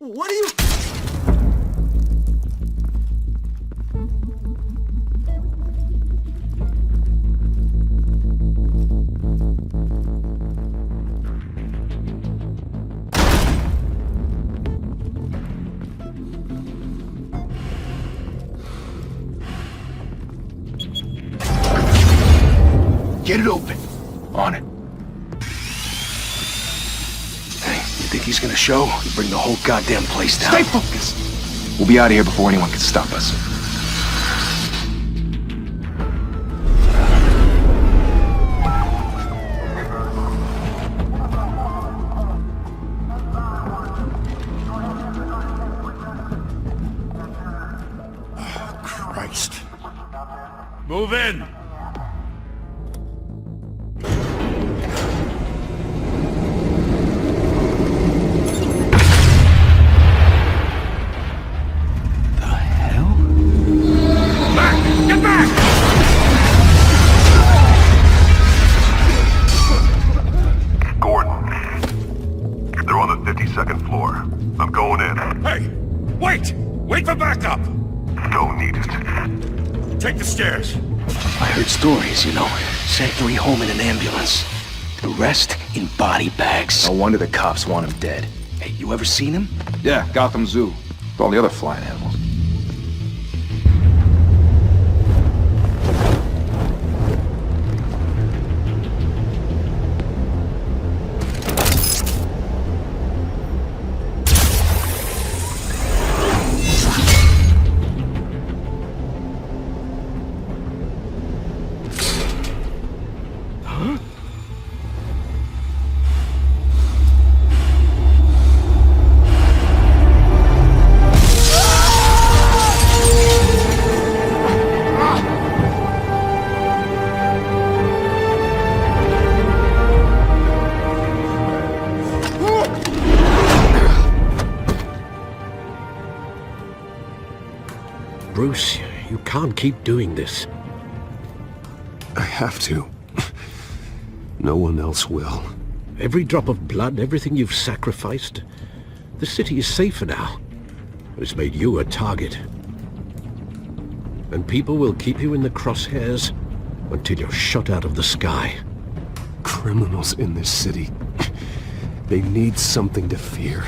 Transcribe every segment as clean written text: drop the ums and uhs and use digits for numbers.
What are you... Get it open. On it. Hey, you think he's gonna show? He'll bring the whole goddamn place down. Stay focused! We'll be out of here before anyone can stop us. Oh, Christ. Move in! I heard stories, you know. Sent 3 home in an ambulance. The rest in body bags. No wonder the cops want him dead. Hey, you ever seen him? Yeah, Gotham Zoo. With all the other flying animals. Bruce, you can't keep doing this. I have to. No one else will. Every drop of blood, everything you've sacrificed. The city is safer now. It's made you a target. And people will keep you in the crosshairs until you're shot out of the sky. Criminals in this city. They need something to fear.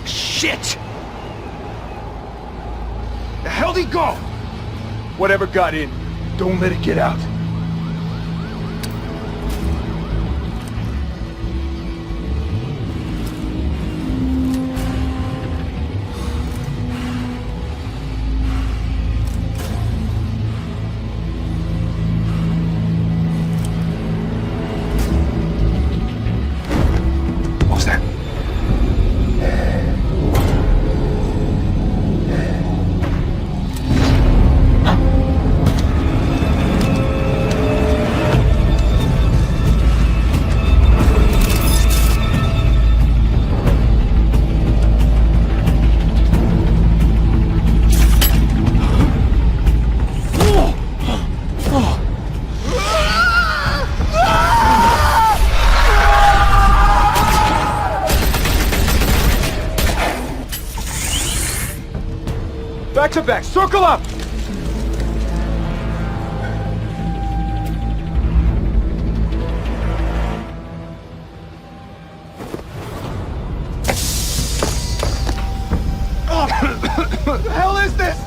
Shit! The hell'd he go? Whatever got in, don't let it get out. What was that? Back to back, circle up! What the hell is this?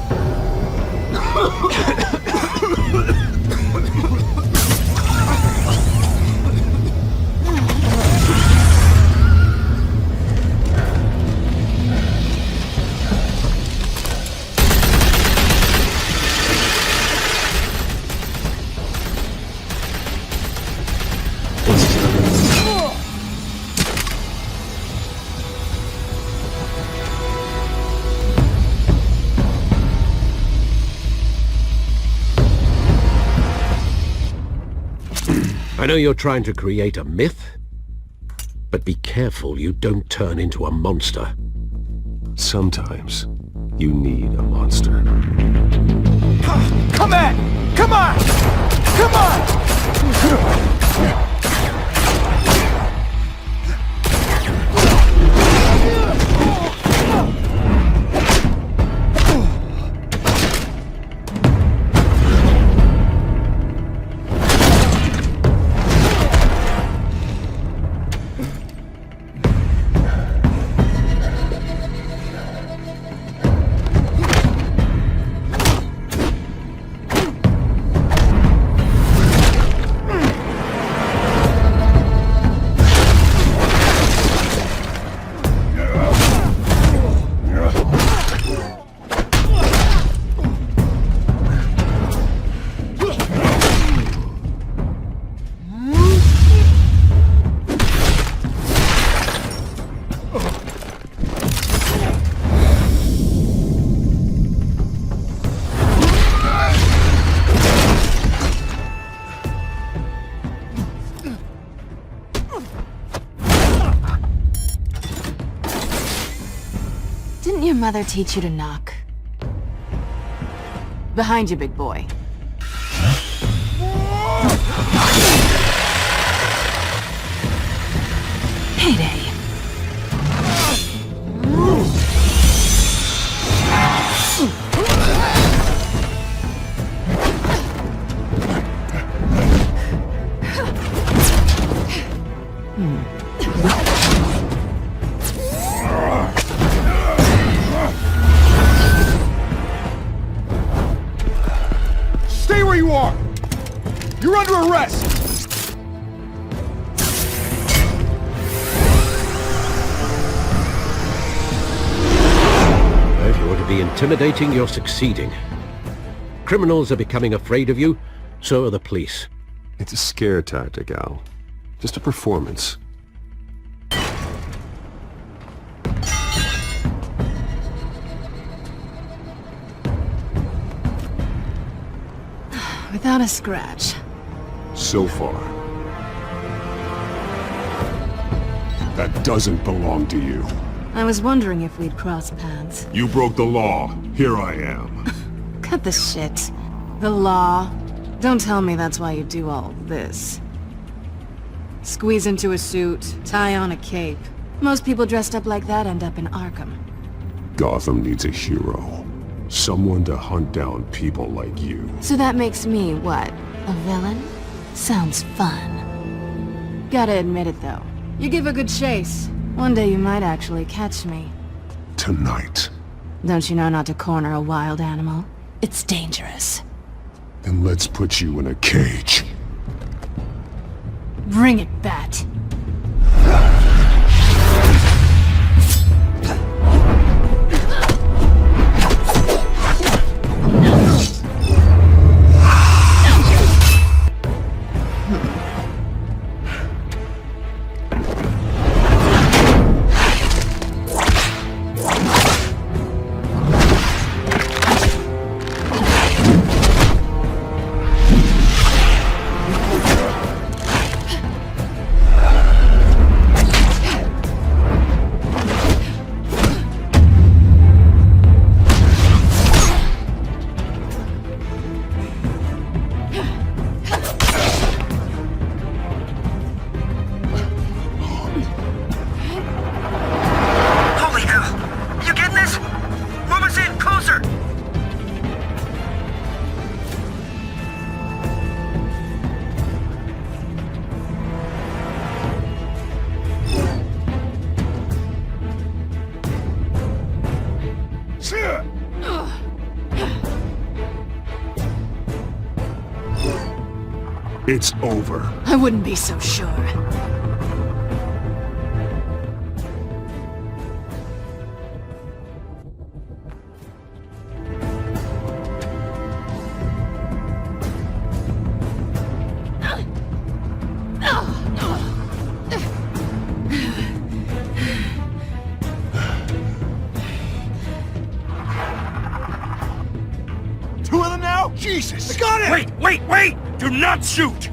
I know you're trying to create a myth, but be careful you don't turn into a monster. Sometimes you need a monster. Come on! Come on! Come on! your mother teach you to knock? Behind you, big boy. Heyday. Stay where you are! You're under arrest! If you want to be intimidating, you're succeeding. Criminals are becoming afraid of you, so are the police. It's a scare tactic, Al. Just a performance. Without a scratch. So far. That doesn't belong to you. I was wondering if we'd cross paths. You broke the law. Here I am. Cut the shit. The law. Don't tell me that's why you do all this. Squeeze into a suit, tie on a cape. Most people dressed up like that end up in Arkham. Gotham needs a hero. Someone to hunt down people like you. So that makes me, what, a villain? Sounds fun. Gotta admit it, though. You give a good chase. One day you might actually catch me. Tonight. Don't you know not to corner a wild animal? It's dangerous. Then let's put you in a cage. Bring it, Bat. It's over. I wouldn't be so sure. Two of them now? Jesus! I got it! Wait! Do not shoot!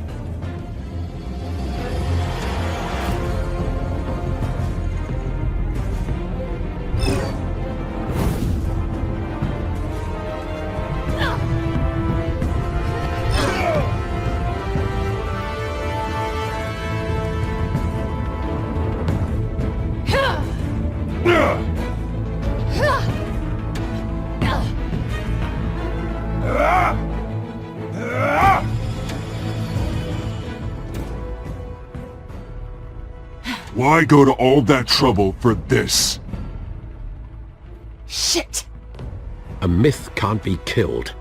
Why go to all that trouble for this? Shit! A myth can't be killed.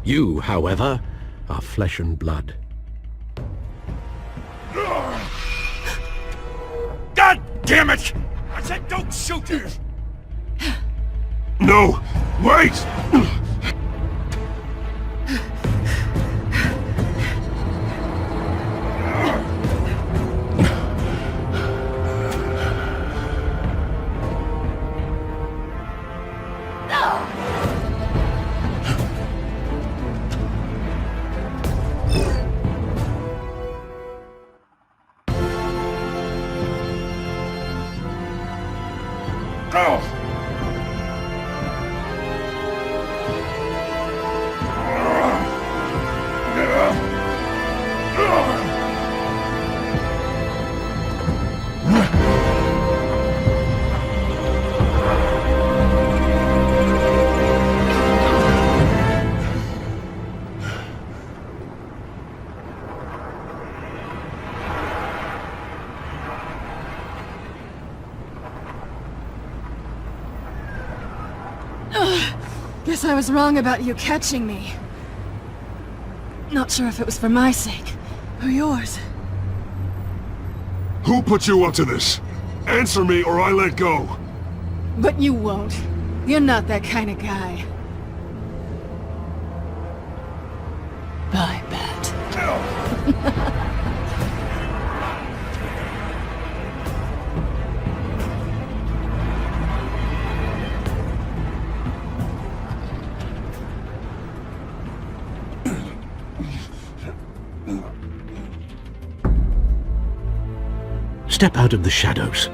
You, however, are flesh and blood. God damn it! I said don't shoot! No! Wait! Guess I was wrong about you catching me. Not sure if it was for my sake, or yours. Who put you up to this? Answer me or I let go. But you won't. You're not that kind of guy. Bye, Bat. Step out of the shadows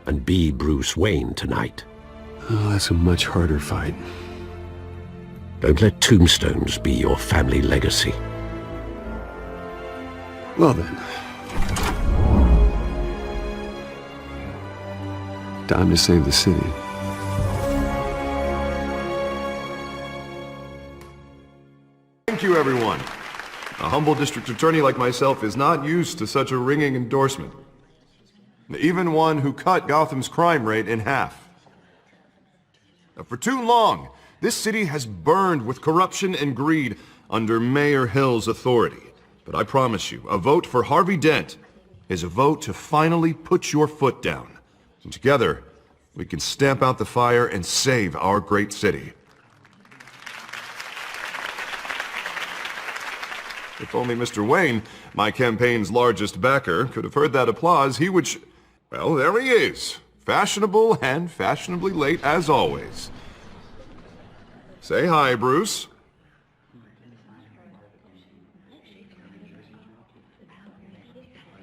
and be Bruce Wayne tonight. Oh, that's a much harder fight. Don't let tombstones be your family legacy. Well then. Time to save the city. Thank you, everyone. A humble district attorney like myself is not used to such a ringing endorsement. Even one who cut Gotham's crime rate in half. For too long, this city has burned with corruption and greed under Mayor Hill's authority. But I promise you, a vote for Harvey Dent is a vote to finally put your foot down. And together, we can stamp out the fire and save our great city. If only Mr. Wayne, my campaign's largest backer, could have heard that applause, he would well, there he is. Fashionable and fashionably late as always. Say hi, Bruce.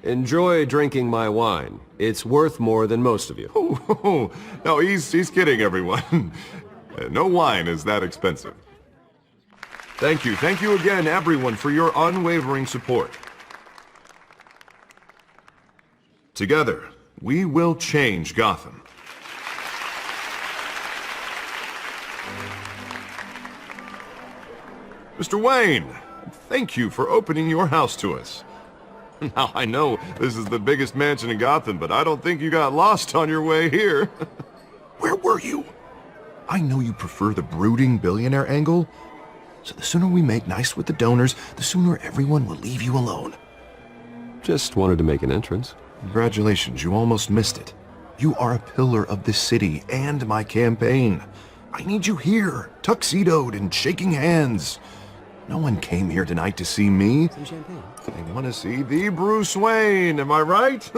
Enjoy drinking my wine. It's worth more than most of you. Oh, no, he's kidding, everyone. No wine is that expensive. Thank you again, everyone, for your unwavering support. Together, we will change Gotham. Mr. Wayne, thank you for opening your house to us. Now, I know this is the biggest mansion in Gotham, but I don't think you got lost on your way here. Where were you? I know you prefer the brooding billionaire angle, so the sooner we make nice with the donors, the sooner everyone will leave you alone. Just wanted to make an entrance. Congratulations, you almost missed it. You are a pillar of this city and my campaign. I need you here, tuxedoed and shaking hands. No one came here tonight to see me. Some champagne. They want to see the Bruce Wayne, am I right?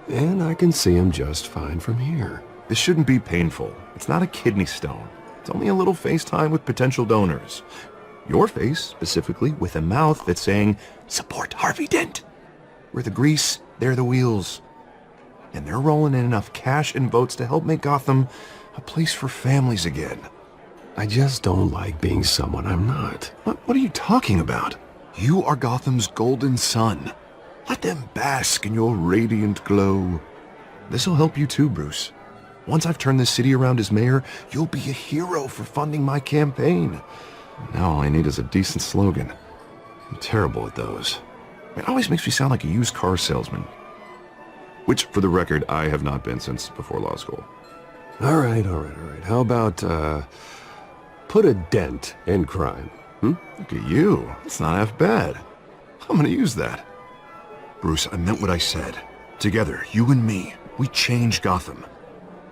And I can see him just fine from here. This shouldn't be painful. It's not a kidney stone. It's only a little FaceTime with potential donors. Your face, specifically, with a mouth that's saying, support Harvey Dent. We're the grease, they're the wheels. And they're rolling in enough cash and votes to help make Gotham a place for families again. I just don't like being someone I'm not. What are you talking about? You are Gotham's golden sun. Let them bask in your radiant glow. This'll help you too, Bruce. Once I've turned this city around as mayor, you'll be a hero for funding my campaign. Now all I need is a decent slogan. I'm terrible at those. It always makes me sound like a used car salesman. Which, for the record, I have not been since before law school. All right. How about, put a dent in crime? Look at you. That's not half bad. I'm gonna use that. Bruce, I meant what I said. Together, you and me, we change Gotham.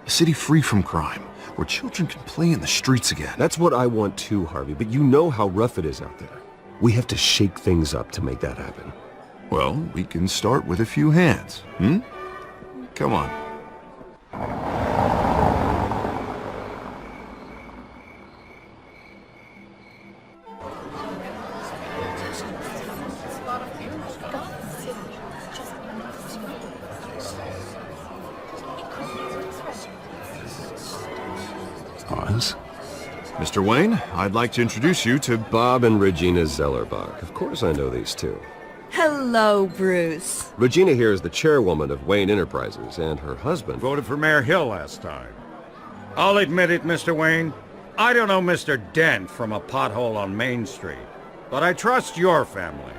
A city free from crime, where children can play in the streets again. That's what I want too, Harvey, but you know how rough it is out there. We have to shake things up to make that happen. Well, we can start with a few hands, Come on. Oz? Mr. Wayne, I'd like to introduce you to Bob and Regina Zellerbach. Of course I know these two. Hello, Bruce. Regina here is the chairwoman of Wayne Enterprises, and her husband... Voted for Mayor Hill last time. I'll admit it, Mr. Wayne. I don't know Mr. Dent from a pothole on Main Street, but I trust your family.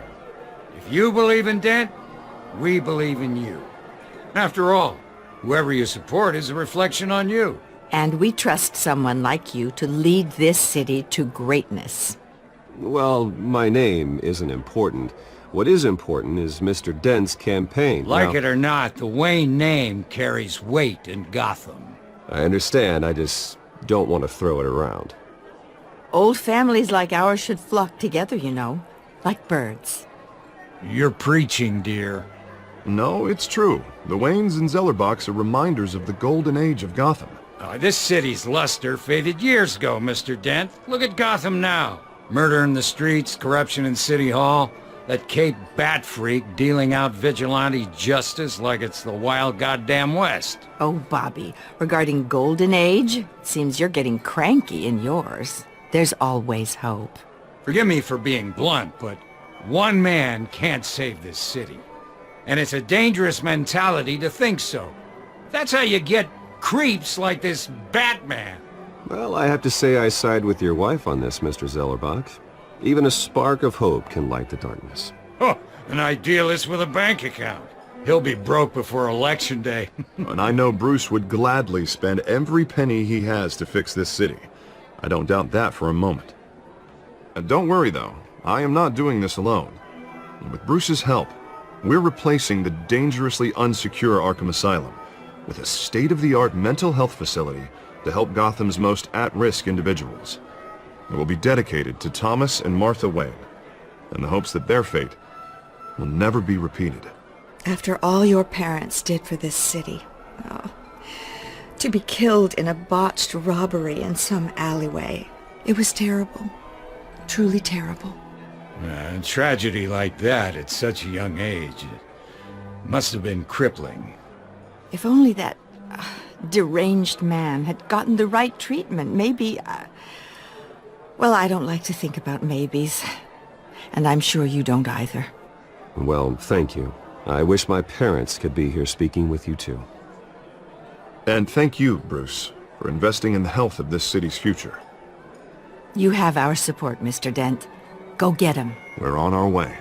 If you believe in Dent, we believe in you. After all, whoever you support is a reflection on you. And we trust someone like you to lead this city to greatness. Well, my name isn't important. What is important is Mr. Dent's campaign. Like Now, it or not, the Wayne name carries weight in Gotham. I understand, I just don't want to throw it around. Old families like ours should flock together, you know, like birds. You're preaching, dear. No, it's true. The Waynes and Zellerbachs are reminders of the golden age of Gotham. This city's luster faded years ago, Mr. Dent. Look at Gotham now. Murder in the streets, corruption in City Hall, that Cape Bat freak dealing out vigilante justice like it's the wild goddamn West. Oh, Bobby, regarding Golden Age, it seems you're getting cranky in yours. There's always hope. Forgive me for being blunt, but one man can't save this city. And it's a dangerous mentality to think so. That's how you get creeps like this Batman. Well, I have to say I side with your wife on this, Mr. Zellerbach. Even a spark of hope can light the darkness. Oh, an idealist with a bank account. He'll be broke before Election Day. And I know Bruce would gladly spend every penny he has to fix this city. I don't doubt that for a moment. And don't worry, though. I am not doing this alone. With Bruce's help, we're replacing the dangerously unsecure Arkham Asylum with a state-of-the-art mental health facility to help Gotham's most at-risk individuals. It will be dedicated to Thomas and Martha Wayne, in the hopes that their fate will never be repeated. After all your parents did for this city, to be killed in a botched robbery in some alleyway, it was terrible. Truly terrible. A tragedy like that at such a young age, it must have been crippling. If only that deranged man had gotten the right treatment, maybe... Well, I don't like to think about maybes. And I'm sure you don't either. Well, thank you. I wish my parents could be here speaking with you too. And thank you, Bruce, for investing in the health of this city's future. You have our support, Mr. Dent. Go get him. We're on our way.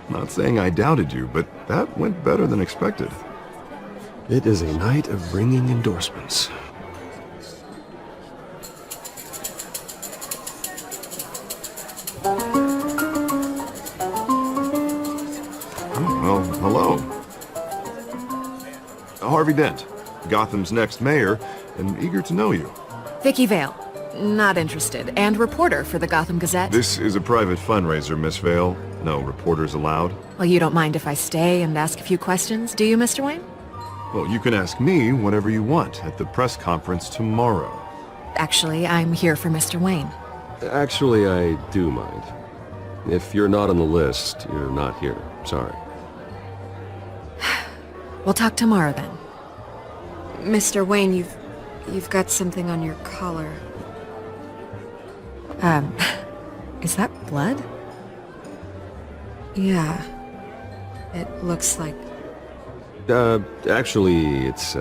Not saying I doubted you, but that went better than expected. It is a night of ringing endorsements. Well, hello. Harvey Dent, Gotham's next mayor, and eager to know you. Vicky Vale. Not interested. And reporter for the Gotham Gazette. This is a private fundraiser, Miss Vale. No reporters allowed. Well, you don't mind if I stay and ask a few questions, do you, Mr. Wayne? Well, you can ask me whatever you want at the press conference tomorrow. Actually, I'm here for Mr. Wayne. Actually, I do mind. If you're not on the list, you're not here. Sorry. We'll talk tomorrow then. Mr. Wayne, you've got something on your collar. Is that blood? Yeah. It looks like... Actually, it's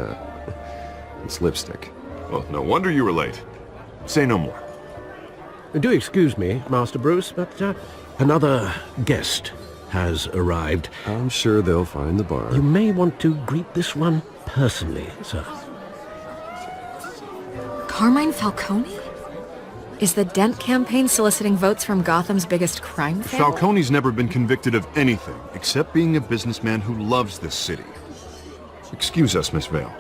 lipstick. Well, no wonder you were late. Say no more. Do excuse me, Master Bruce, but another guest has arrived. I'm sure they'll find the bar. You may want to greet this one personally, sir. Carmine Falcone? Is the Dent campaign soliciting votes from Gotham's biggest crime family? Falcone's never been convicted of anything except being a businessman who loves this city. Excuse us, Miss Vale.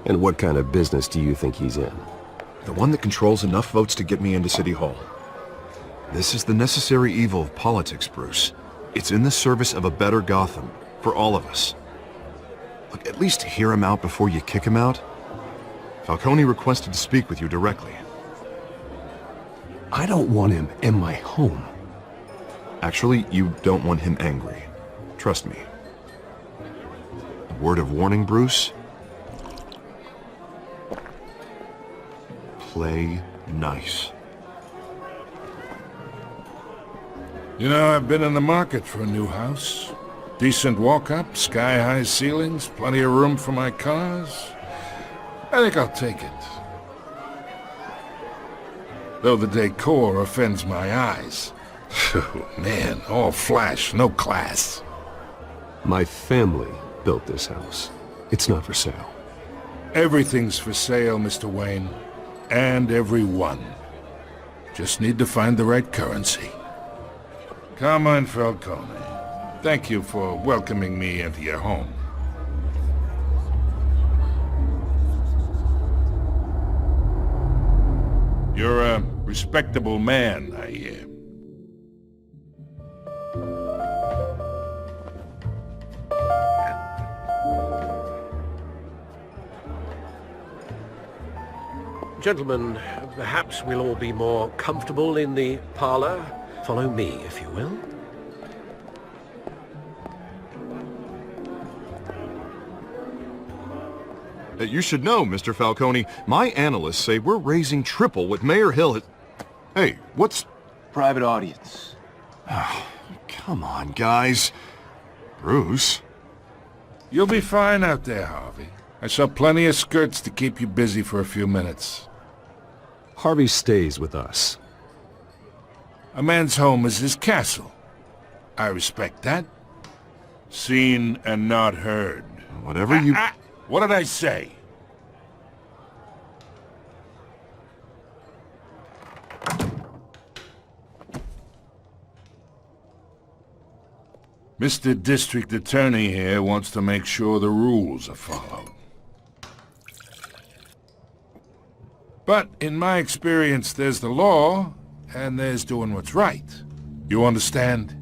And what kind of business do you think he's in? The one that controls enough votes to get me into City Hall. This is the necessary evil of politics, Bruce. It's in the service of a better Gotham, for all of us. Look, at least hear him out before you kick him out. Falcone requested to speak with you directly. I don't want him in my home. Actually, you don't want him angry. Trust me. A word of warning, Bruce? Play nice. You know, I've been in the market for a new house. Decent walk-up, sky-high ceilings, plenty of room for my cars. I think I'll take it. Though the decor offends my eyes. Oh, man, all flash, no class. My family built this house. It's not for sale. Everything's for sale, Mr. Wayne. And everyone. Just need to find the right currency. Come on, Falcone. Thank you for welcoming me into your home. You're a respectable man, I hear. Gentlemen, perhaps we'll all be more comfortable in the parlor. Follow me, if you will. You should know, Mr. Falcone, my analysts say we're raising triple what Mayor Hill had... Hey, what's... Private audience. Come on, guys. Bruce? You'll be fine out there, Harvey. I saw plenty of skirts to keep you busy for a few minutes. Harvey stays with us. A man's home is his castle. I respect that. Seen and not heard. Whatever you... What did I say? Mr. District Attorney here wants to make sure the rules are followed. But in my experience, there's the law, and there's doing what's right. You understand?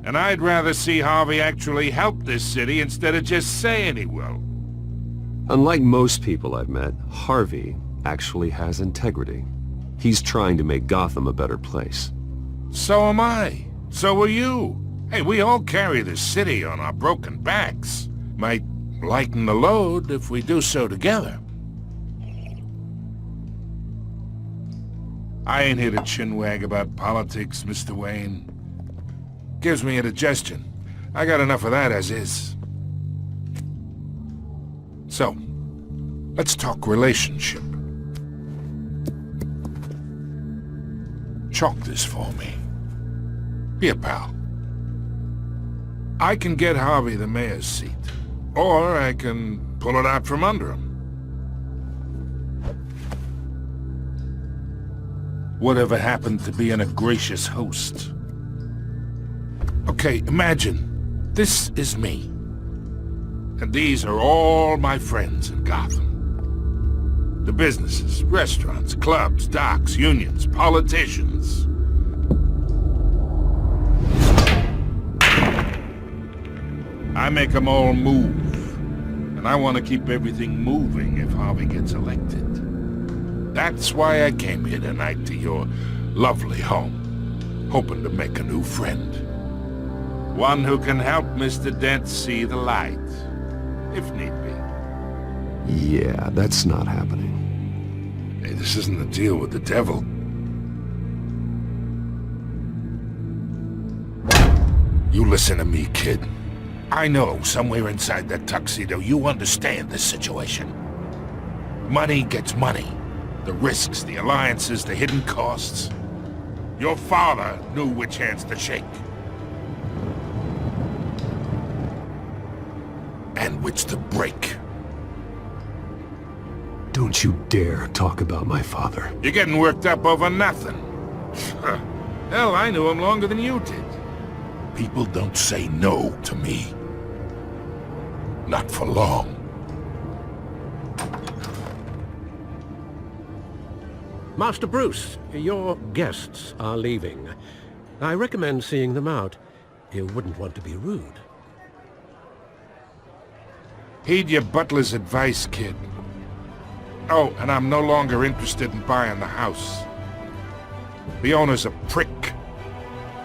And I'd rather see Harvey actually help this city instead of just saying he will. Unlike most people I've met, Harvey actually has integrity. He's trying to make Gotham a better place. So am I. So are you. Hey, we all carry this city on our broken backs. Might lighten the load if we do so together. I ain't here to chinwag about politics, Mr. Wayne. Gives me indigestion. I got enough of that as is. So, let's talk relationship. Chalk this for me. Be a pal. I can get Harvey the mayor's seat, or I can pull it out from under him. Whatever happened to being a gracious host? Okay, imagine, this is me. And these are all my friends in Gotham. The businesses, restaurants, clubs, docks, unions, politicians. I make them all move. And I want to keep everything moving if Harvey gets elected. That's why I came here tonight to your lovely home, hoping to make a new friend. One who can help Mr. Dent see the light, if need be. Yeah, that's not happening. Hey, this isn't a deal with the devil. You listen to me, kid. I know somewhere inside that tuxedo you understand this situation. Money gets money. The risks, the alliances, the hidden costs. Your father knew which hands to shake. And which to break. Don't you dare talk about my father. You're getting worked up over nothing. Hell, I knew him longer than you did. People don't say no to me. Not for long. Master Bruce, your guests are leaving. I recommend seeing them out. You wouldn't want to be rude. Heed your butler's advice, kid. Oh, and I'm no longer interested in buying the house. The owner's a prick.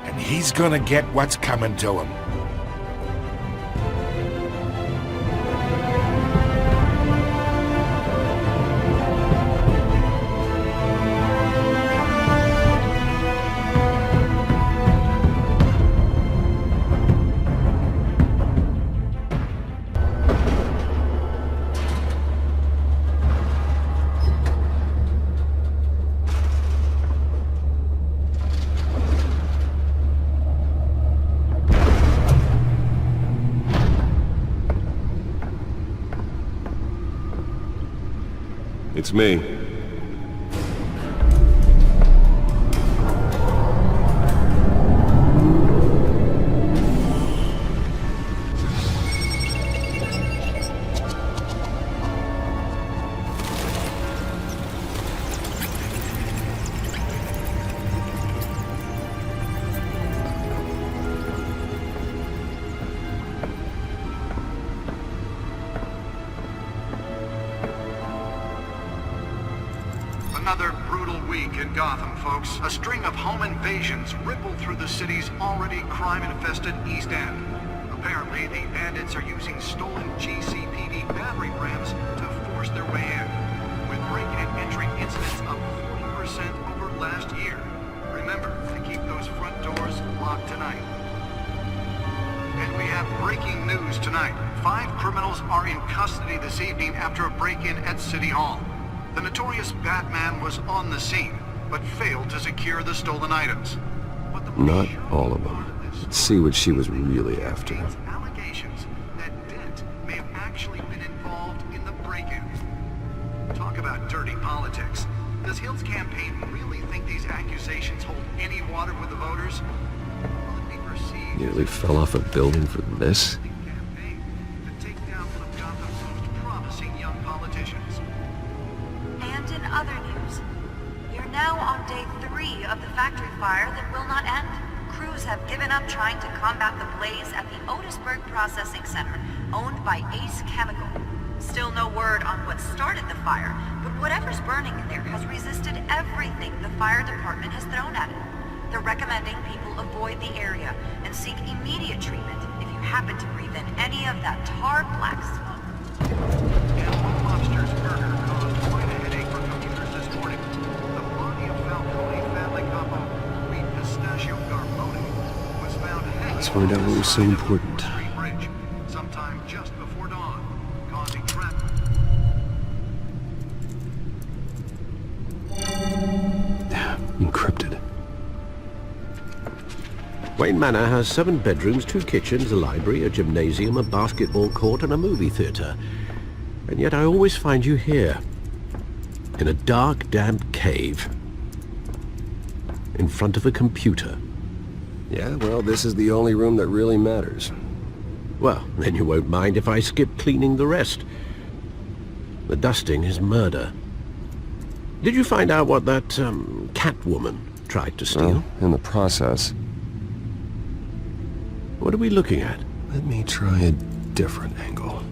And he's gonna get what's coming to him. It's me. Another brutal week in Gotham, folks. A string of home invasions rippled through the city's already crime-infested East End. Apparently, the bandits are using stolen GCPD battering rams to force their way in, with break-in and entry incidents up 40% over last year. Remember to keep those front doors locked tonight. And we have breaking news tonight. 5 criminals are in custody this evening after a break-in at City Hall. The notorious Batman was on the scene, but failed to secure the stolen items. Not all of them. Let's see what she was really after. Allegations that Dent may have actually been involved in the break-in. Talk about dirty politics. Does Hill's campaign really think these accusations hold any water with the voters? Will it be perceived Nearly fell off a building for this? campaign to take down one of Gotham's most promising young politicians? And in other news, we are now on day 3 of the factory fire that will not end. Crews have given up trying to combat the blaze at the Otisburg Processing Center, owned by Ace Chemical. Still no word on what started the fire, but whatever's burning in there has resisted everything the fire department has thrown at it. They're recommending people avoid the area and seek immediate treatment if you happen to breathe in any of that tar black smoke. Animal Lobster's burger caused quite a headache for commuters this morning. The body of Falcone family couple, wheat pistachio carbone, was found hanging. Let's find out what was so important. Street Bridge, sometime just before dawn, causing traffic. Encrypted. Wayne Manor has 7 bedrooms, 2 kitchens, a library, a gymnasium, a basketball court, and a movie theater. And yet I always find you here, in a dark, damp cave, in front of a computer. Yeah, well, this is the only room that really matters. Well, then you won't mind if I skip cleaning the rest. The dusting is murder. Did you find out what that, Catwoman tried to steal? Well, in the process. What are we looking at? Let me try a different angle.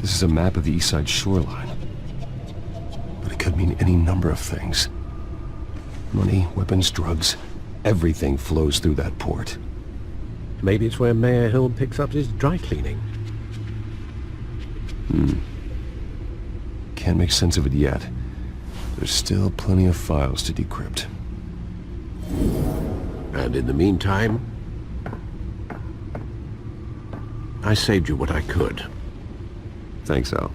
This is a map of the east side shoreline. But it could mean any number of things. Money, weapons, drugs, everything flows through that port. Maybe it's where Mayor Hill picks up his dry cleaning. Can't make sense of it yet. There's still plenty of files to decrypt. And in the meantime, I saved you what I could. Thanks, Al.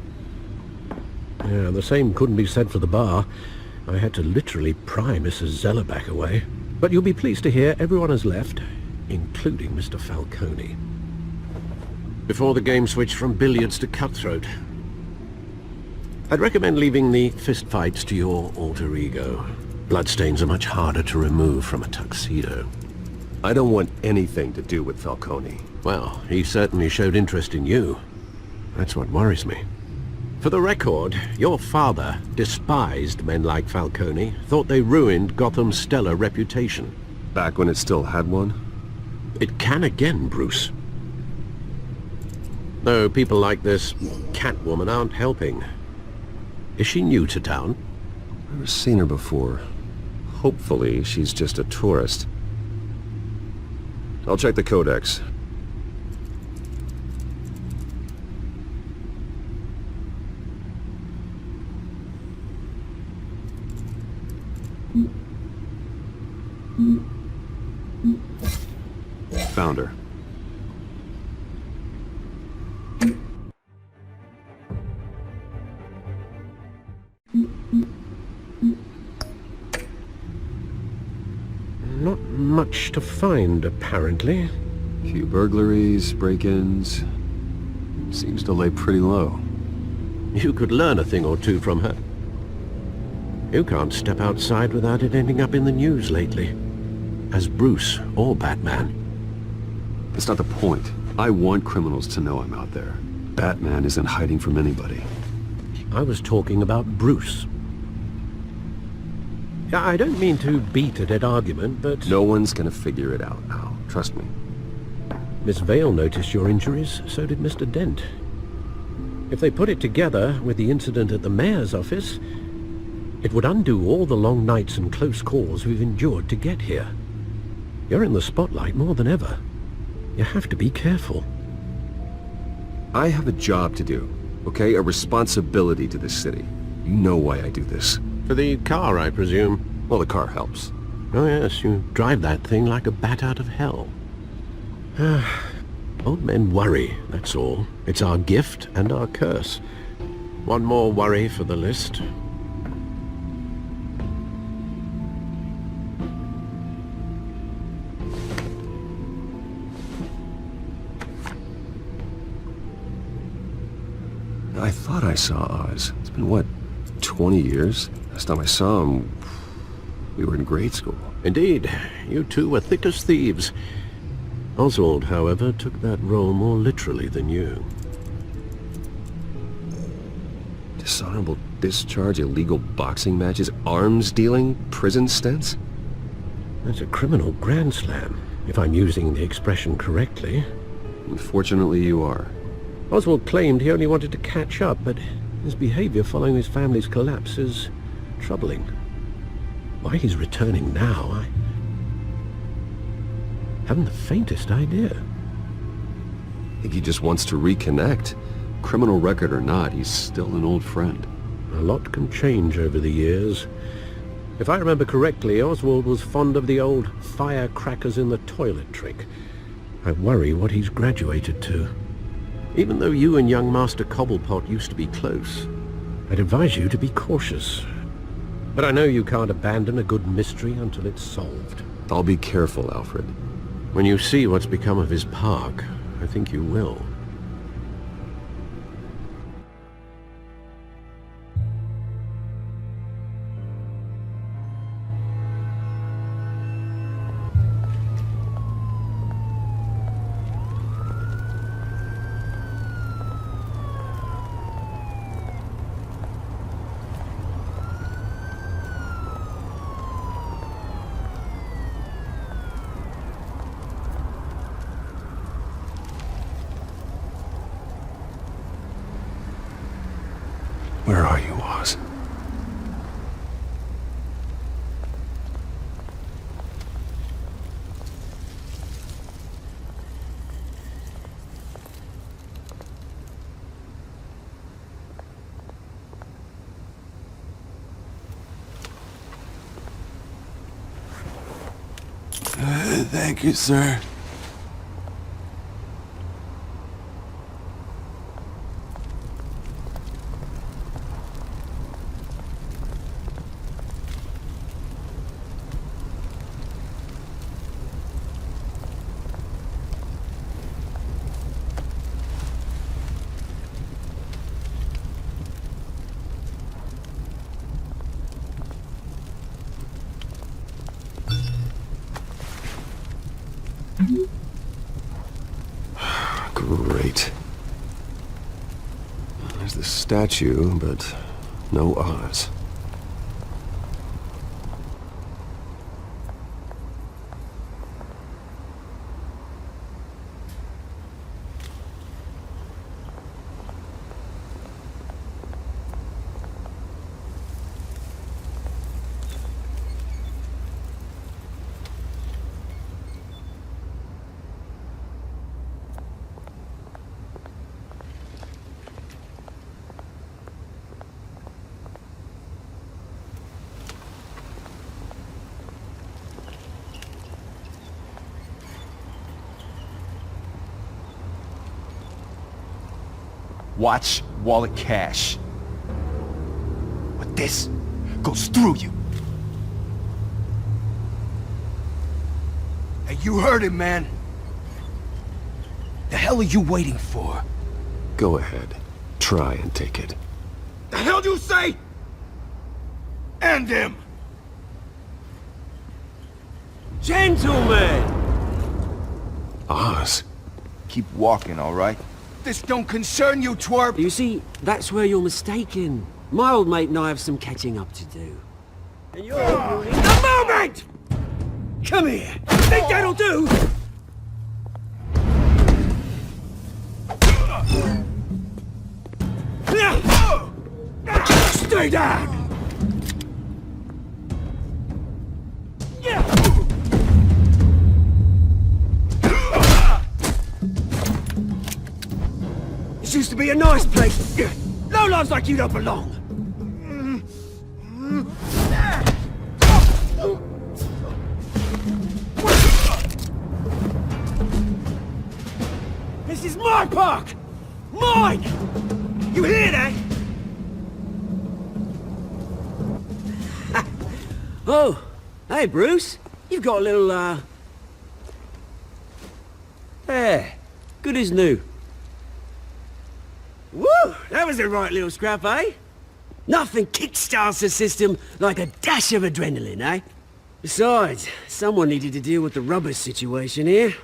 Yeah, the same couldn't be said for the bar. I had to literally pry Mrs. Zellerback away. But you'll be pleased to hear everyone has left, including Mr. Falcone. Before the game switched from billiards to cutthroat. I'd recommend leaving the fistfights to your alter ego. Bloodstains are much harder to remove from a tuxedo. I don't want anything to do with Falcone. Well, he certainly showed interest in you. That's what worries me. For the record, your father despised men like Falcone, thought they ruined Gotham's stellar reputation. Back when it still had one? It can again, Bruce. Though people like this Catwoman aren't helping. Is she new to town? Never seen her before. Hopefully, she's just a tourist. I'll check the codex. Found her. Not much to find, apparently. Few burglaries, break-ins. Seems to lay pretty low. You could learn a thing or two from her. You can't step outside without it ending up in the news lately. As Bruce or Batman. That's not the point. I want criminals to know I'm out there. Batman isn't hiding from anybody. I was talking about Bruce. I don't mean to beat a dead argument, but... No one's gonna figure it out, Al. Trust me. Miss Vale noticed your injuries, so did Mr. Dent. If they put it together with the incident at the mayor's office, it would undo all the long nights and close calls we've endured to get here. You're in the spotlight more than ever. You have to be careful. I have a job to do, okay? A responsibility to this city. You know why I do this. For the car, I presume? Well, the car helps. Oh yes, you drive that thing like a bat out of hell. Old men worry, that's all. It's our gift and our curse. One more worry for the list. I thought I saw Oz. It's been, what, 20 years? Last time I saw him, we were in grade school. Indeed. You two were thick as thieves. Oswald, however, took that role more literally than you. Dishonorable discharge, illegal boxing matches, arms dealing, prison stints? That's a criminal grand slam, if I'm using the expression correctly. Unfortunately, you are. Oswald claimed he only wanted to catch up, but his behavior following his family's collapse is troubling. Why he's returning now, I haven't the faintest idea. I think he just wants to reconnect. Criminal record or not, he's still an old friend. A lot can change over the years. If I remember correctly, Oswald was fond of the old firecrackers in the toilet trick. I worry what he's graduated to. Even though you and young Master Cobblepot used to be close, I'd advise you to be cautious. But I know you can't abandon a good mystery until it's solved. I'll be careful, Alfred. When you see what's become of his park, I think you will. Where are you, Oz? Thank you, sir. Great. There's the statue, but no Oz. Watch wallet cash. But this goes through you. Hey, you heard him, man. The hell are you waiting for? Go ahead. Try and take it. The hell do you say? End him! Gentlemen! Oz. Keep walking, all right? This don't concern you, twerp! You see, that's where you're mistaken. My old mate and I have some catching up to do. And you're ruining the moment! Come here! Think that'll do? Stay down! This used to be a nice place. Lowlifes like you don't belong. This is my park! Mine! You hear that? Oh, hey Bruce. You've got a little, There. Good as new. Woo! That was a right little scrap, eh? Nothing kickstarts the system like a dash of adrenaline, eh? Besides, someone needed to deal with the rubber situation here.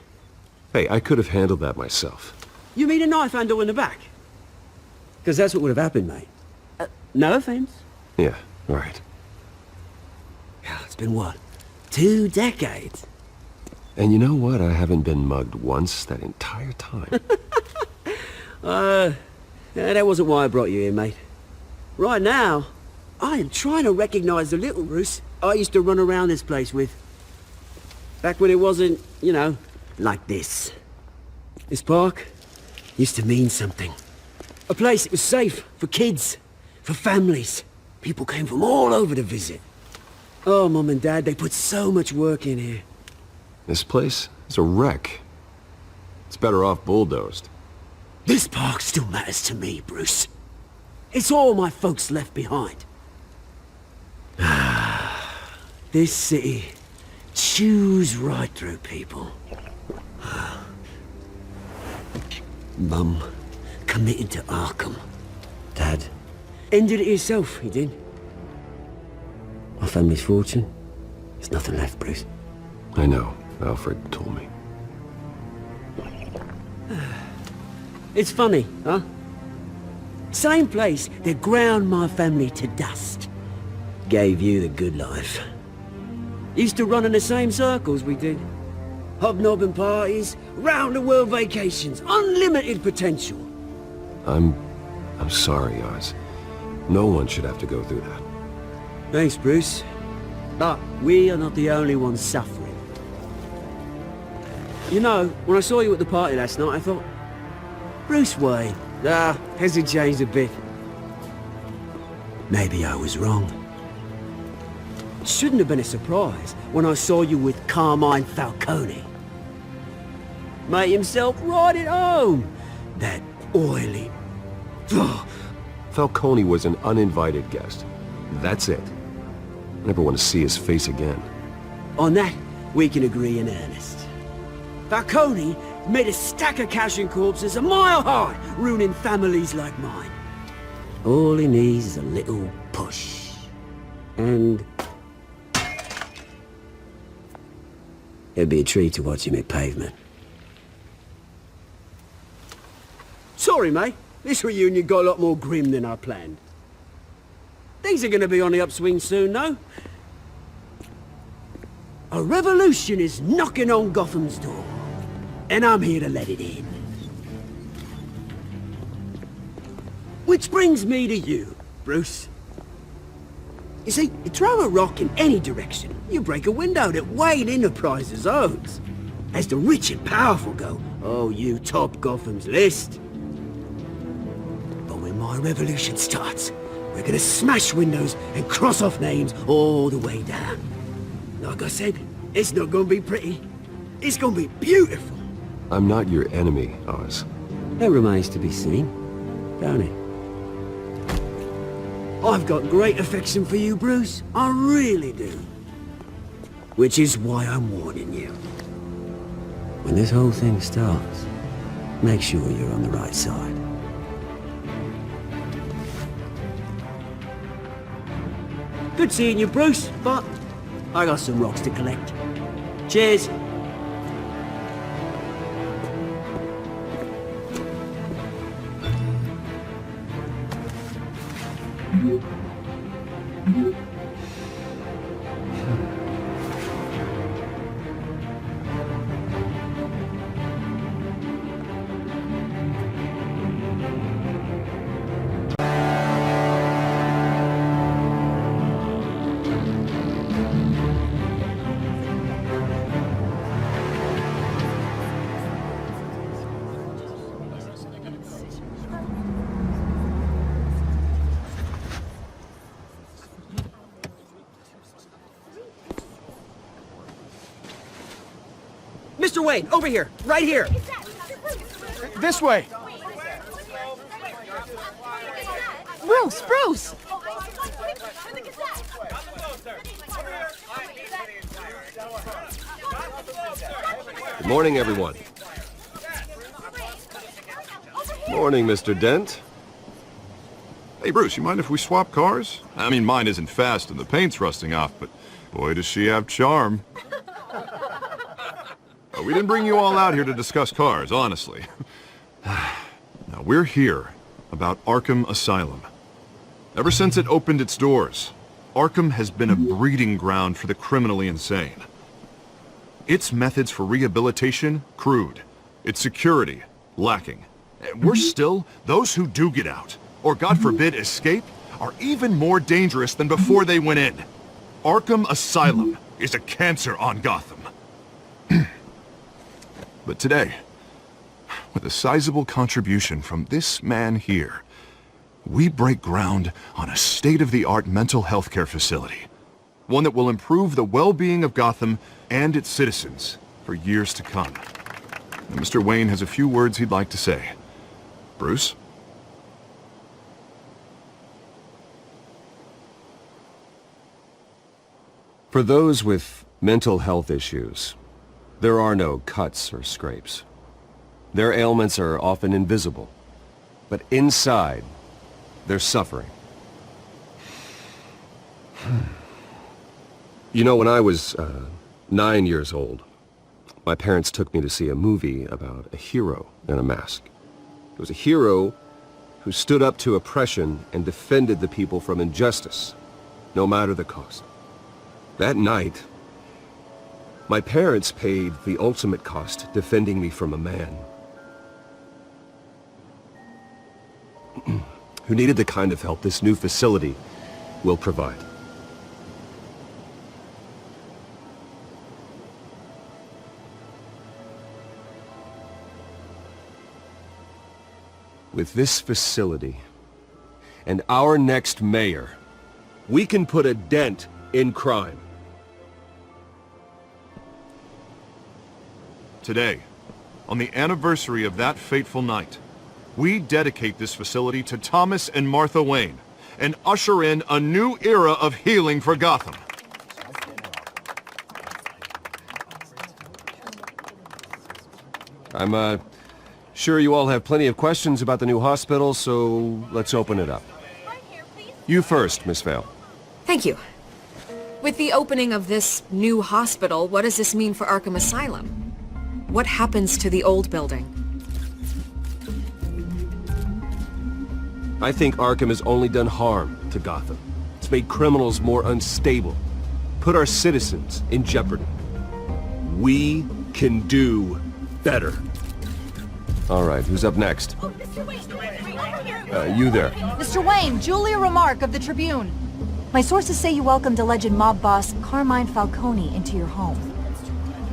Hey, I could have handled that myself. You mean a knife handle in the back? Because that's what would have happened, mate. No offense. Yeah, right. Yeah, it's been what? 2 decades? And you know what? I haven't been mugged once that entire time. That wasn't why I brought you here, mate. Right now, I am trying to recognize the little Bruce I used to run around this place with. Back when it wasn't, you know, like this. This park used to mean something. A place that was safe for kids, for families. People came from all over to visit. Oh, Mum and Dad, they put so much work in here. This place is a wreck. It's better off bulldozed. This park still matters to me, Bruce. It's all my folks left behind. This city chews right through people. Mum committed to Arkham. Dad ended it himself, he did. My family's fortune, there's nothing left, Bruce. I know. Alfred told me. It's funny, huh? Same place that ground my family to dust. Gave you the good life. Used to run in the same circles we did. Hobnobbing parties, round-the-world vacations, unlimited potential. I'm sorry, Oz. No one should have to go through that. Thanks, Bruce. But we are not the only ones suffering. You know, when I saw you at the party last night, I thought, Bruce Wayne, has he changed a bit? Maybe I was wrong. It shouldn't have been a surprise when I saw you with Carmine Falcone. Made himself right at home. That oily... Falcone was an uninvited guest. That's it. I never want to see his face again. On that, we can agree in earnest. Falcone made a stack of cash and corpses a mile high, ruining families like mine. All he needs is a little push. And... it'd be a treat to watch him hit pavement. Sorry, mate. This reunion got a lot more grim than I planned. Things are gonna be on the upswing soon, though. A revolution is knocking on Gotham's door. And I'm here to let it in. Which brings me to you, Bruce. You see, you throw a rock in any direction, you break a window that Wayne Enterprises owns. As the rich and powerful go, oh, you top Gotham's list. But when my revolution starts, we're gonna smash windows and cross off names all the way down. Like I said, it's not gonna be pretty. It's gonna be beautiful. I'm not your enemy, Oz. That remains to be seen. don't it? I've got great affection for you, Bruce. I really do. Which is why I'm warning you. When this whole thing starts, make sure you're on the right side. Good seeing you, Bruce, but I got some rocks to collect. Cheers. Mr. Wayne, over here, right here. This way. Bruce! Good morning, everyone. Morning, Mr. Dent. Hey, Bruce, you mind if we swap cars? I mean, mine isn't fast and the paint's rusting off, but boy, does she have charm. We didn't bring you all out here to discuss cars, honestly. Now, we're here about Arkham Asylum. Ever since it opened its doors, Arkham has been a breeding ground for the criminally insane. Its methods for rehabilitation, crude. Its security, lacking. And worse still, those who do get out, or God forbid escape, are even more dangerous than before they went in. Arkham Asylum is a cancer on Gotham. But today, with a sizable contribution from this man here, we break ground on a state-of-the-art mental health care facility. One that will improve the well-being of Gotham and its citizens for years to come. And Mr. Wayne has a few words he'd like to say. Bruce? For those with mental health issues, there are no cuts or scrapes. Their ailments are often invisible, but inside, they're suffering. You know, when I was 9 years old, my parents took me to see a movie about a hero in a mask. It was a hero who stood up to oppression and defended the people from injustice, no matter the cost. That night, my parents paid the ultimate cost defending me from a man who needed the kind of help this new facility will provide. With this facility and our next mayor, we can put a dent in crime. Today, on the anniversary of that fateful night, we dedicate this facility to Thomas and Martha Wayne and usher in a new era of healing for Gotham. I'm sure you all have plenty of questions about the new hospital, so let's open it up. You first, Miss Vale. Thank you. With the opening of this new hospital, what does this mean for Arkham Asylum? What happens to the old building? I think Arkham has only done harm to Gotham. It's made criminals more unstable, put our citizens in jeopardy. We can do better. All right, who's up next? Oh, Mr. Wayne! You there. Mr. Wayne, Julia Remark of the Tribune. My sources say you welcomed alleged mob boss Carmine Falcone into your home.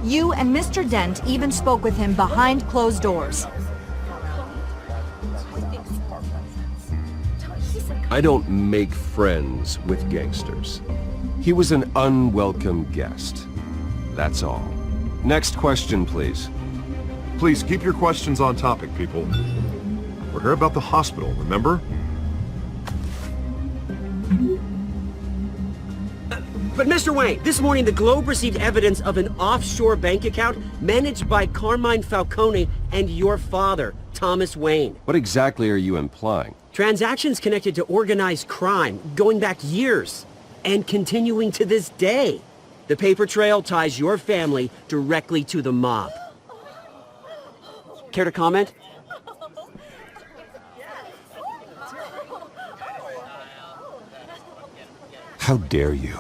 You and Mr. Dent even spoke with him behind closed doors. I don't make friends with gangsters. He was an unwelcome guest. That's all. Next question, please. Please keep your questions on topic, people. We're here about the hospital, remember? But Mr. Wayne, this morning the Globe received evidence of an offshore bank account managed by Carmine Falcone and your father, Thomas Wayne. What exactly are you implying? Transactions connected to organized crime, going back years, and continuing to this day. The paper trail ties your family directly to the mob. Care to comment? How dare you?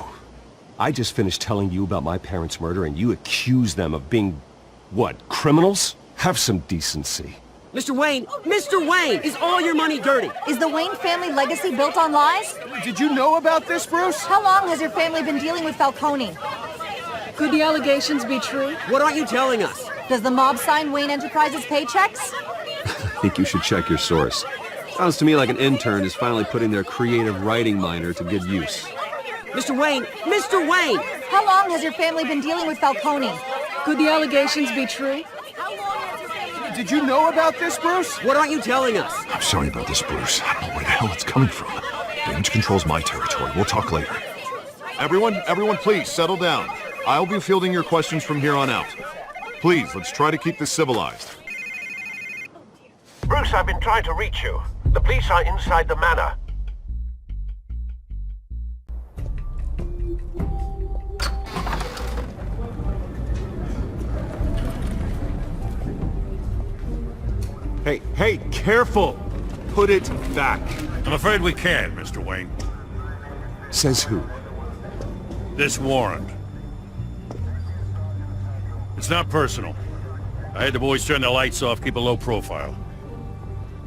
I just finished telling you about my parents' murder and you accuse them of being, what, criminals? Have some decency. Mr. Wayne, is all your money dirty? Is the Wayne family legacy built on lies? Did you know about this, Bruce? How long has your family been dealing with Falcone? Could the allegations be true? What aren't you telling us? Does the mob sign Wayne Enterprises paychecks? I think you should check your source. Sounds to me like an intern is finally putting their creative writing minor to good use. Mr. Wayne! How long has your family been dealing with Falcone? Could the allegations be true? Did you know about this, Bruce? What aren't you telling us? I'm sorry about this, Bruce. I don't know where the hell it's coming from. Damage control's my territory. We'll talk later. Everyone, please, settle down. I'll be fielding your questions from here on out. Please, let's try to keep this civilized. Bruce, I've been trying to reach you. The police are inside the manor. Hey, careful! Put it back. I'm afraid we can't, Mr. Wayne. Says who? This warrant. It's not personal. I had the boys turn the lights off, keep a low profile.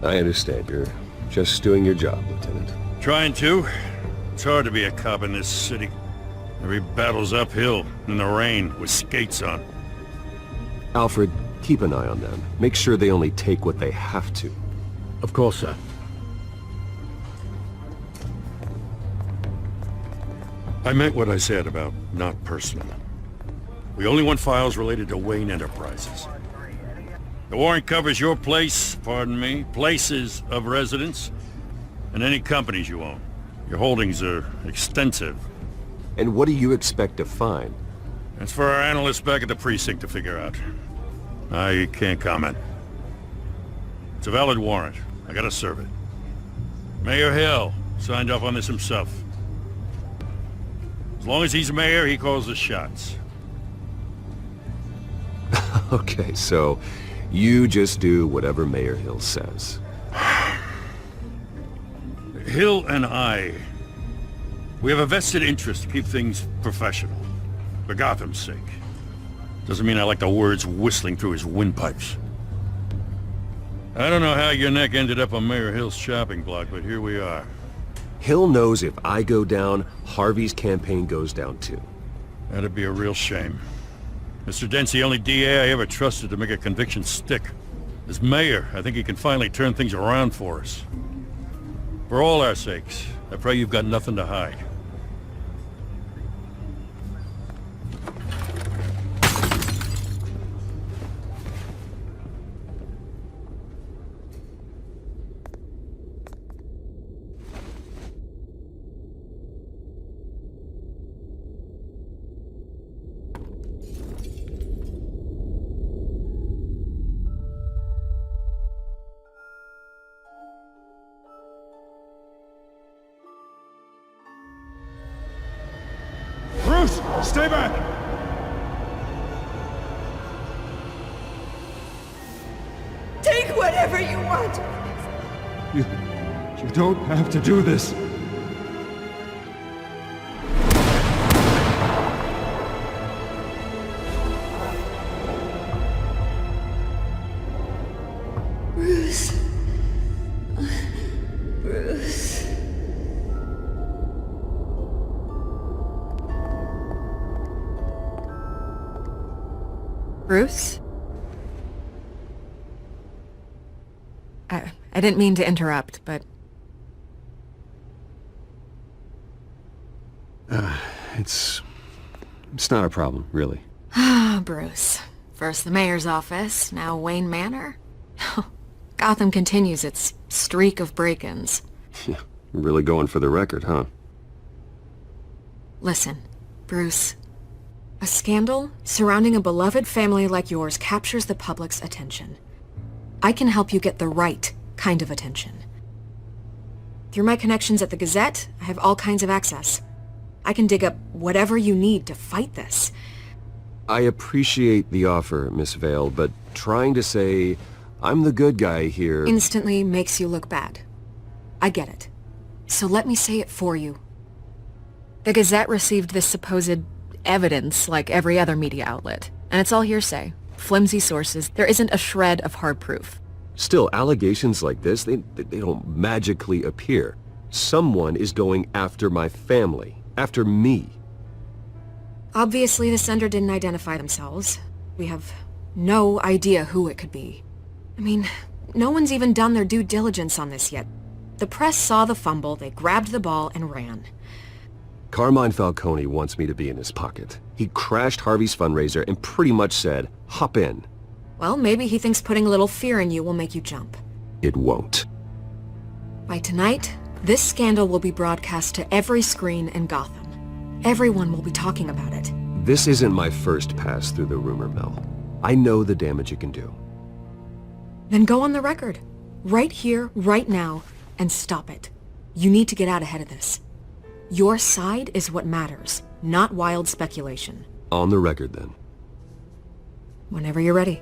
I understand. You're just doing your job, Lieutenant. Trying to. It's hard to be a cop in this city. Every battle's uphill, in the rain, with skates on. Alfred, keep an eye on them. Make sure they only take what they have to. Of course, sir. I meant what I said about not personal. We only want files related to Wayne Enterprises. The warrant covers your place, pardon me, places of residence, and any companies you own. Your holdings are extensive. And what do you expect to find? That's for our analysts back at the precinct to figure out. I can't comment. It's a valid warrant. I gotta serve it. Mayor Hill signed off on this himself. As long as he's mayor, he calls the shots. Okay, so you just do whatever Mayor Hill says. Hill and I, we have a vested interest to keep things professional. For Gotham's sake. Doesn't mean I like the words whistling through his windpipes. I don't know how your neck ended up on Mayor Hill's shopping block, but here we are. Hill knows if I go down, Harvey's campaign goes down too. That'd be a real shame. Mr. Dent's the only DA I ever trusted to make a conviction stick. As mayor, I think he can finally turn things around for us. For all our sakes, I pray you've got nothing to hide. Bruce, stay back! Take whatever you want. You don't have to do this. Bruce. Bruce. Bruce? I didn't mean to interrupt, but... It's not a problem, really. Ah, Bruce. First the mayor's office, now Wayne Manor. Gotham continues its streak of break-ins. Yeah, really going for the record, huh? Listen, Bruce. A scandal surrounding a beloved family like yours captures the public's attention. I can help you get the right kind of attention. Through my connections at the Gazette, I have all kinds of access. I can dig up whatever you need to fight this. I appreciate the offer, Miss Vale, but trying to say I'm the good guy here instantly makes you look bad. I get it. So let me say it for you. The Gazette received this supposed evidence like every other media outlet, and it's all hearsay. Flimsy sources. There isn't a shred of hard proof. Still, allegations like this, they don't magically appear. Someone is going after my family, after me. Obviously, the sender didn't identify themselves. We have no idea who it could be. I mean, no one's even done their due diligence on this yet. The press saw the fumble, they grabbed the ball and ran. Carmine Falcone wants me to be in his pocket. He crashed Harvey's fundraiser and pretty much said, hop in. Well, maybe he thinks putting a little fear in you will make you jump. It won't. By tonight, this scandal will be broadcast to every screen in Gotham. Everyone will be talking about it. This isn't my first pass through the rumor mill. I know the damage it can do. Then go on the record. Right here, right now, and stop it. You need to get out ahead of this. Your side is what matters, not wild speculation. On the record, then. Whenever you're ready.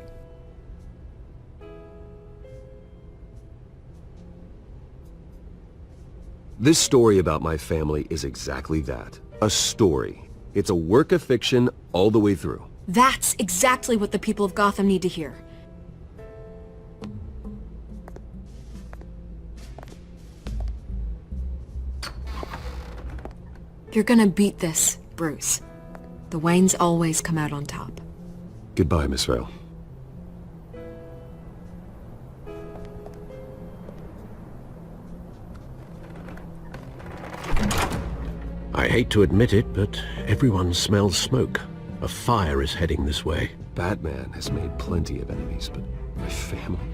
This story about my family is exactly that. A story. It's a work of fiction all the way through. That's exactly what the people of Gotham need to hear. You're gonna beat this, Bruce. The Waynes always come out on top. Goodbye, Miss Vale. I hate to admit it, but everyone smells smoke. A fire is heading this way. Batman has made plenty of enemies, but my family?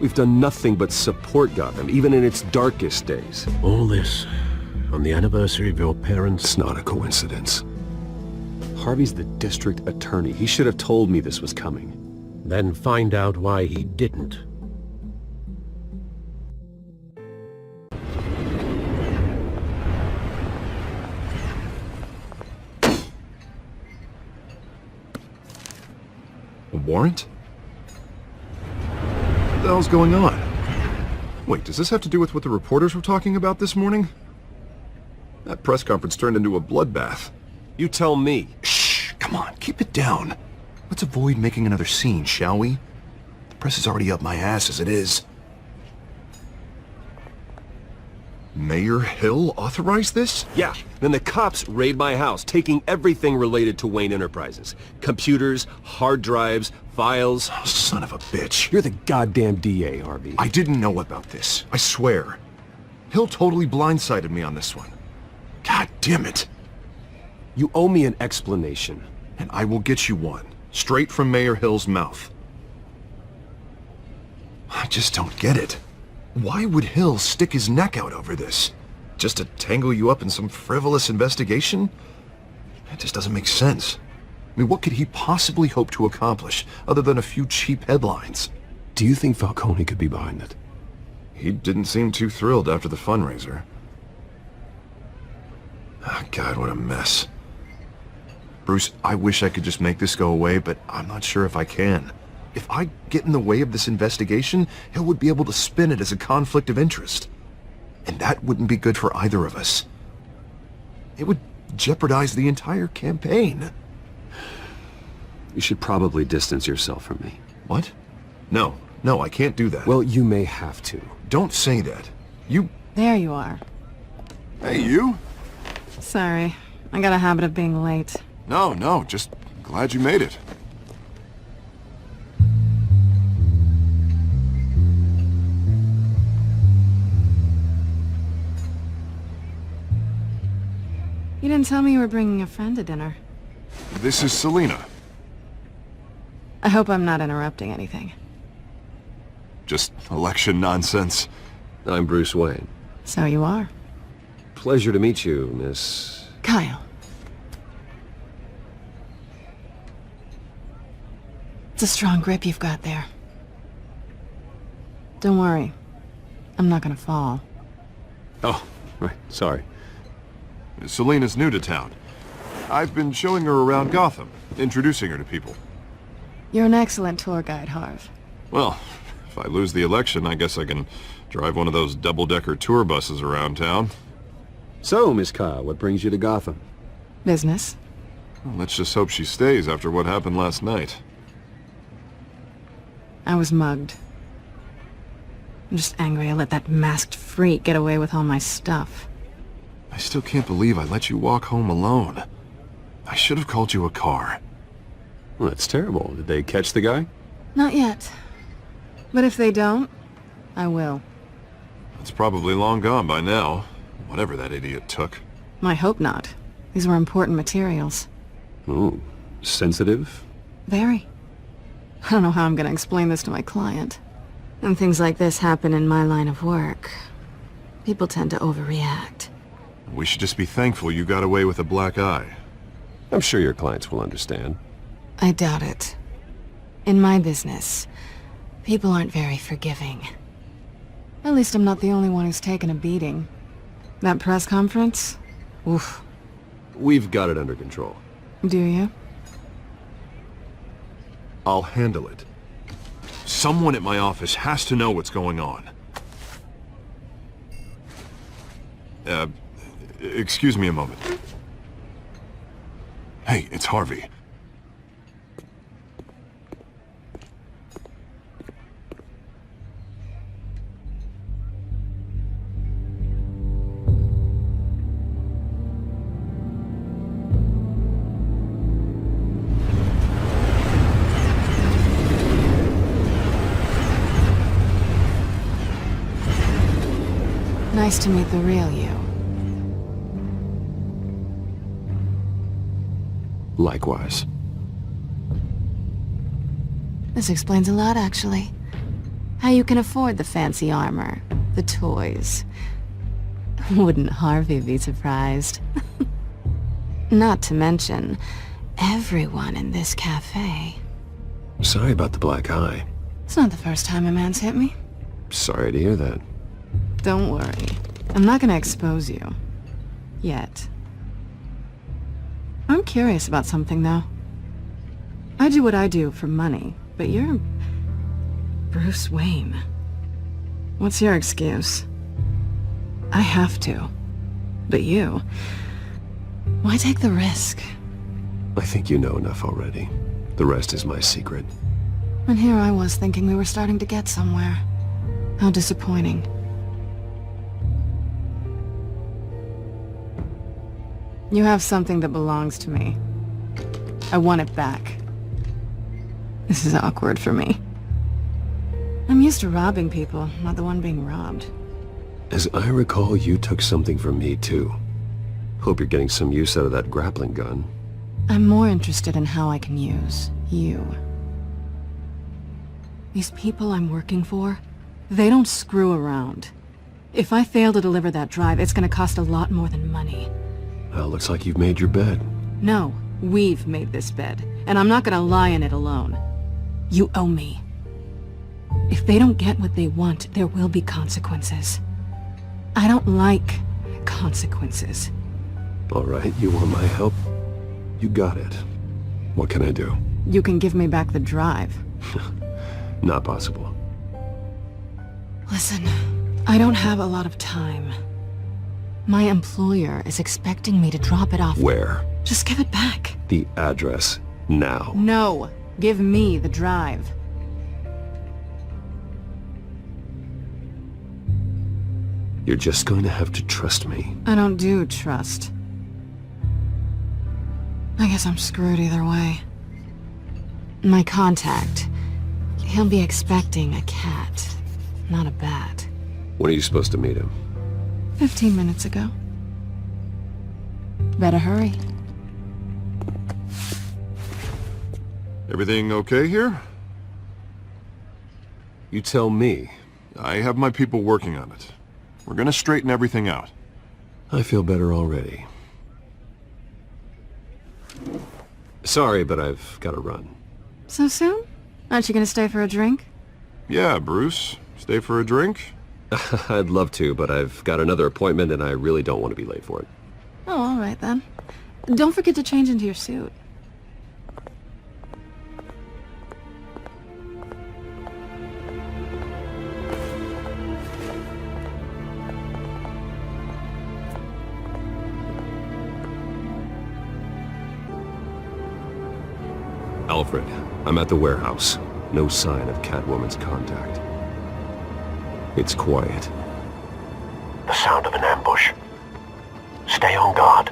We've done nothing but support Gotham, even in its darkest days. All this on the anniversary of your parents'... It's not a coincidence. Harvey's the district attorney. He should have told me this was coming. Then find out why he didn't. A warrant? What the hell's going on? Wait, does this have to do with what the reporters were talking about this morning? That press conference turned into a bloodbath. You tell me. Shh, come on, keep it down. Let's avoid making another scene, shall we? The press is already up my ass as it is. Mayor Hill authorized this? Yeah, then the cops raid my house, taking everything related to Wayne Enterprises. Computers, hard drives, files. Oh, son of a bitch. You're the goddamn DA, Harvey. I didn't know about this, I swear. Hill totally blindsided me on this one. God damn it. You owe me an explanation. And I will get you one, straight from Mayor Hill's mouth. I just don't get it. Why would Hill stick his neck out over this? Just to tangle you up in some frivolous investigation? It just doesn't make sense. I mean, what could he possibly hope to accomplish other than a few cheap headlines? Do you think Falcone could be behind it? He didn't seem too thrilled after the fundraiser. Oh, God, what a mess. Bruce, I wish I could just make this go away, but I'm not sure if I can. If I get in the way of this investigation, Hill would be able to spin it as a conflict of interest. And that wouldn't be good for either of us. It would jeopardize the entire campaign. You should probably distance yourself from me. What? No, I can't do that. Well, you may have to. Don't say that. You... There you are. Hey, you? Sorry. I got a habit of being late. No, just glad you made it. You didn't tell me you were bringing a friend to dinner. This is Selena. I hope I'm not interrupting anything. Just election nonsense. I'm Bruce Wayne. So you are. Pleasure to meet you, Miss... Kyle. It's a strong grip you've got there. Don't worry. I'm not gonna fall. Oh, right. Sorry. Selena's new to town. I've been showing her around Gotham, introducing her to people. You're an excellent tour guide, Harv. Well, if I lose the election, I guess I can drive one of those double-decker tour buses around town. So, Miss Kyle, what brings you to Gotham? Business. Well, let's just hope she stays after what happened last night. I was mugged. I'm just angry I let that masked freak get away with all my stuff. I still can't believe I let you walk home alone. I should have called you a car. Well, that's terrible. Did they catch the guy? Not yet. But if they don't, I will. It's probably long gone by now, whatever that idiot took. I hope not. These were important materials. Ooh, sensitive? Very. I don't know how I'm gonna explain this to my client. When things like this happen in my line of work, people tend to overreact. We should just be thankful you got away with a black eye. I'm sure your clients will understand. I doubt it. In my business, people aren't very forgiving. At least I'm not the only one who's taken a beating. That press conference? Oof. We've got it under control. Do you? I'll handle it. Someone at my office has to know what's going on. Excuse me a moment. Hey, it's Harvey. Nice to meet the real you. Likewise. This explains a lot, actually. How you can afford the fancy armor, the toys. Wouldn't Harvey be surprised? Not to mention, everyone in this cafe. Sorry about the black eye. It's not the first time a man's hit me. Sorry to hear that. Don't worry. I'm not gonna expose you. Yet. I'm curious about something, though. I do what I do for money, but you're... Bruce Wayne. What's your excuse? I have to. But you... Why take the risk? I think you know enough already. The rest is my secret. And here I was thinking we were starting to get somewhere. How disappointing. You have something that belongs to me. I want it back. This is awkward for me. I'm used to robbing people, not the one being robbed. As I recall, you took something from me, too. Hope you're getting some use out of that grappling gun. I'm more interested in how I can use you. These people I'm working for, they don't screw around. If I fail to deliver that drive, it's gonna cost a lot more than money. Well, looks like you've made your bed. No, we've made this bed, and I'm not gonna lie in it alone. You owe me. If they don't get what they want, there will be consequences. I don't like consequences. All right, you want my help? You got it. What can I do? You can give me back the drive. Not possible. Listen, I don't have a lot of time. My employer is expecting me to drop it off. Where? Just give it back. The address, now. No, give me the drive. You're just going to have to trust me. I don't do trust. I guess I'm screwed either way. My contact, he'll be expecting a cat, not a bat. When are you supposed to meet him? 15 minutes ago. Better hurry. Everything okay here? You tell me. I have my people working on it. We're gonna straighten everything out. I feel better already. Sorry, but I've got to run. So soon? Aren't you gonna stay for a drink? Yeah, Bruce. Stay for a drink? I'd love to, but I've got another appointment and I really don't want to be late for it. Oh, all right then. Don't forget to change into your suit. Alfred, I'm at the warehouse. No sign of Catwoman's contact. It's quiet. The sound of an ambush. Stay on guard.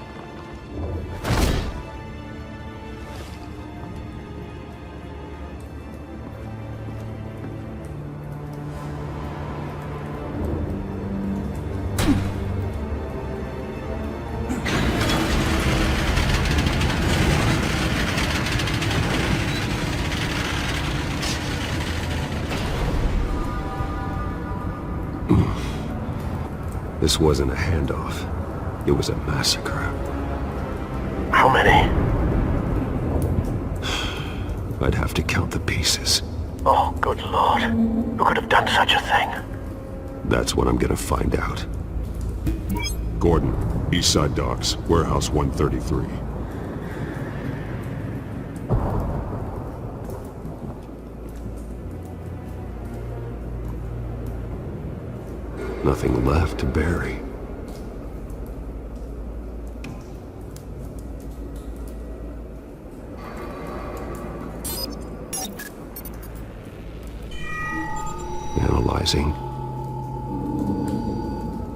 This wasn't a handoff. It was a massacre. How many? I'd have to count the pieces. Oh, good lord. Who could have done such a thing? That's what I'm gonna find out. Gordon, Eastside Docks, Warehouse 133. Nothing left to bury. Analyzing.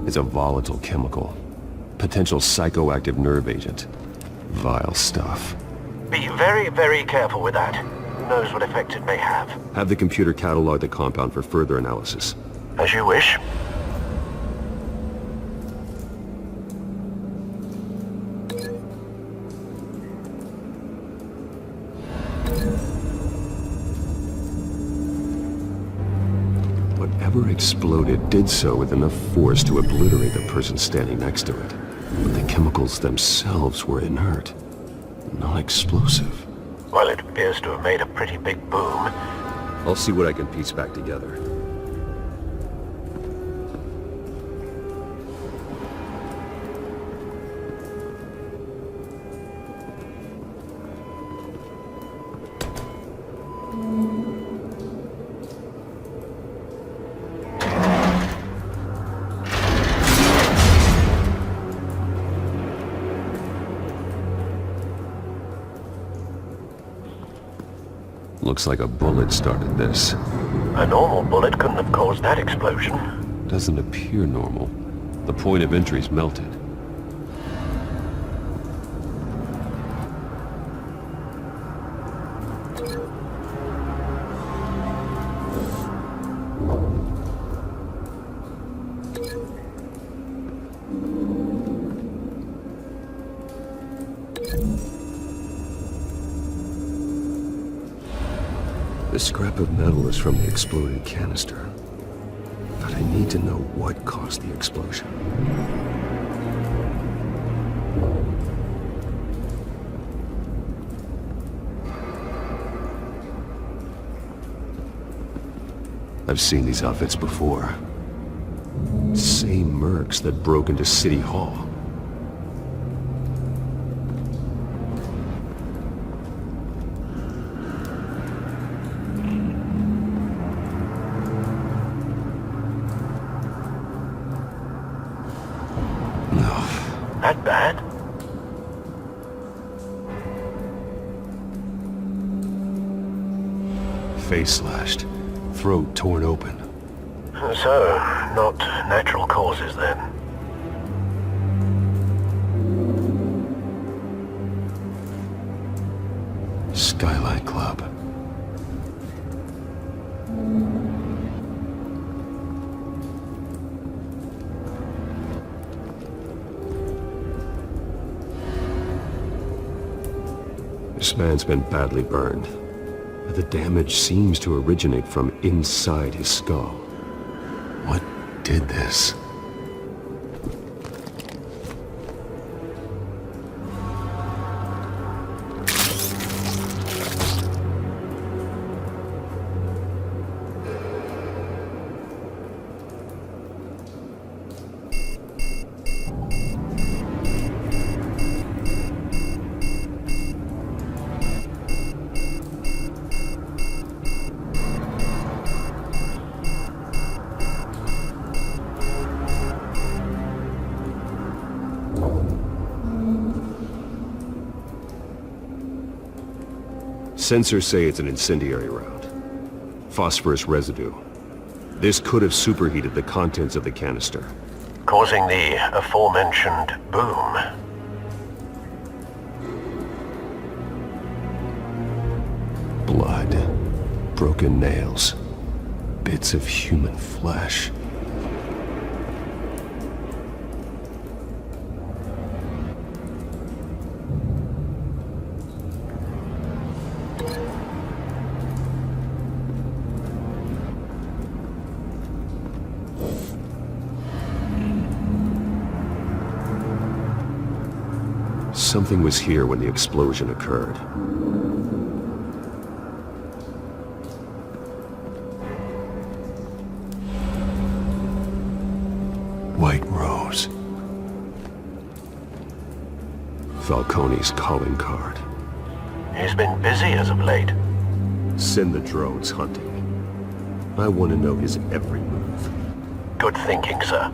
It's a volatile chemical. Potential psychoactive nerve agent. Vile stuff. Be very, very careful with that. Who knows what effect it may have. Have the computer catalog the compound for further analysis. As you wish. Whatever exploded did so with enough force to obliterate the person standing next to it. But the chemicals themselves were inert, not explosive. Well, it appears to have made a pretty big boom. I'll see what I can piece back together. Looks like a bullet started this. A normal bullet couldn't have caused that explosion. Doesn't appear normal. The point of entry's melted. This scrap of metal is from the exploded canister. But I need to know what caused the explosion. I've seen these outfits before. Same mercs that broke into City Hall. That bad? Face slashed, throat torn open. So, not natural causes then. Skylight Club. This man's been badly burned. The damage seems to originate from inside his skull. What did this? Sensors say it's an incendiary round. Phosphorus residue. This could have superheated the contents of the canister, causing the aforementioned boom. Blood, broken nails, bits of human flesh. Something was here when the explosion occurred. White Rose. Falcone's calling card. He's been busy as of late. Send the drones hunting. I want to know his every move. Good thinking, sir.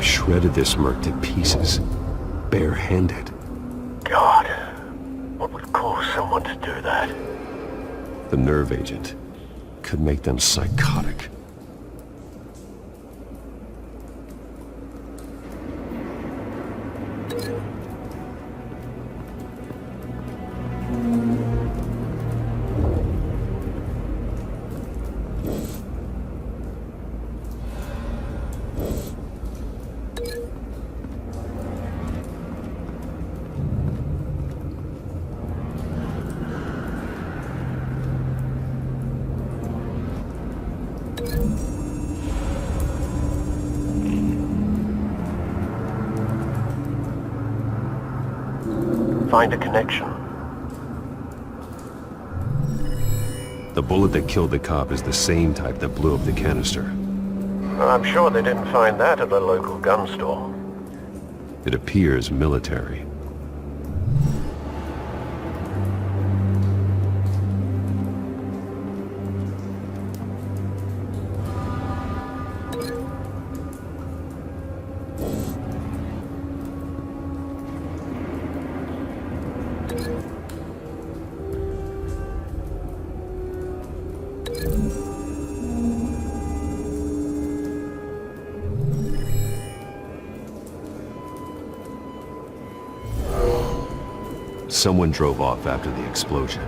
Shredded this merc to pieces, bare-handed. God, what would cause someone to do that? The nerve agent could make them psychotic. Find a connection. The bullet that killed the cop is the same type that blew up the canister. I'm sure they didn't find that at the local gun store. It appears military. Someone drove off after the explosion.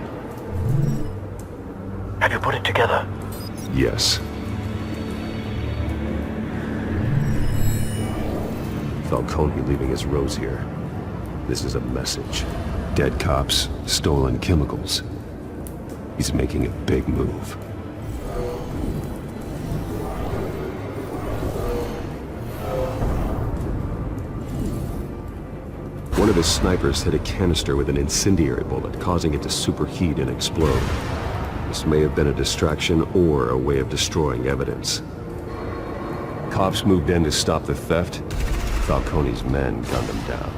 Have you put it together? Yes. Falcone leaving his rose here. This is a message. Dead cops, stolen chemicals. He's making a big move. One of his snipers hit a canister with an incendiary bullet, causing it to superheat and explode. This may have been a distraction or a way of destroying evidence. Cops moved in to stop the theft. Falcone's men gunned him down.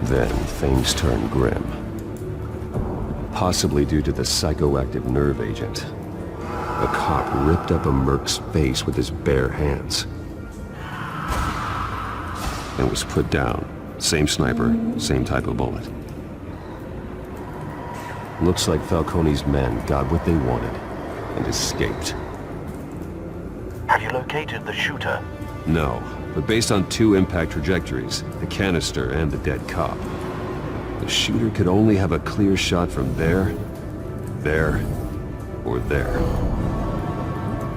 Then things turned grim. Possibly due to the psychoactive nerve agent. A cop ripped up a merc's face with his bare hands. And was put down. Same sniper, same type of bullet. Looks like Falcone's men got what they wanted and escaped. Have you located the shooter? No, but based on 2 impact trajectories, the canister and the dead cop, the shooter could only have a clear shot from there, or there,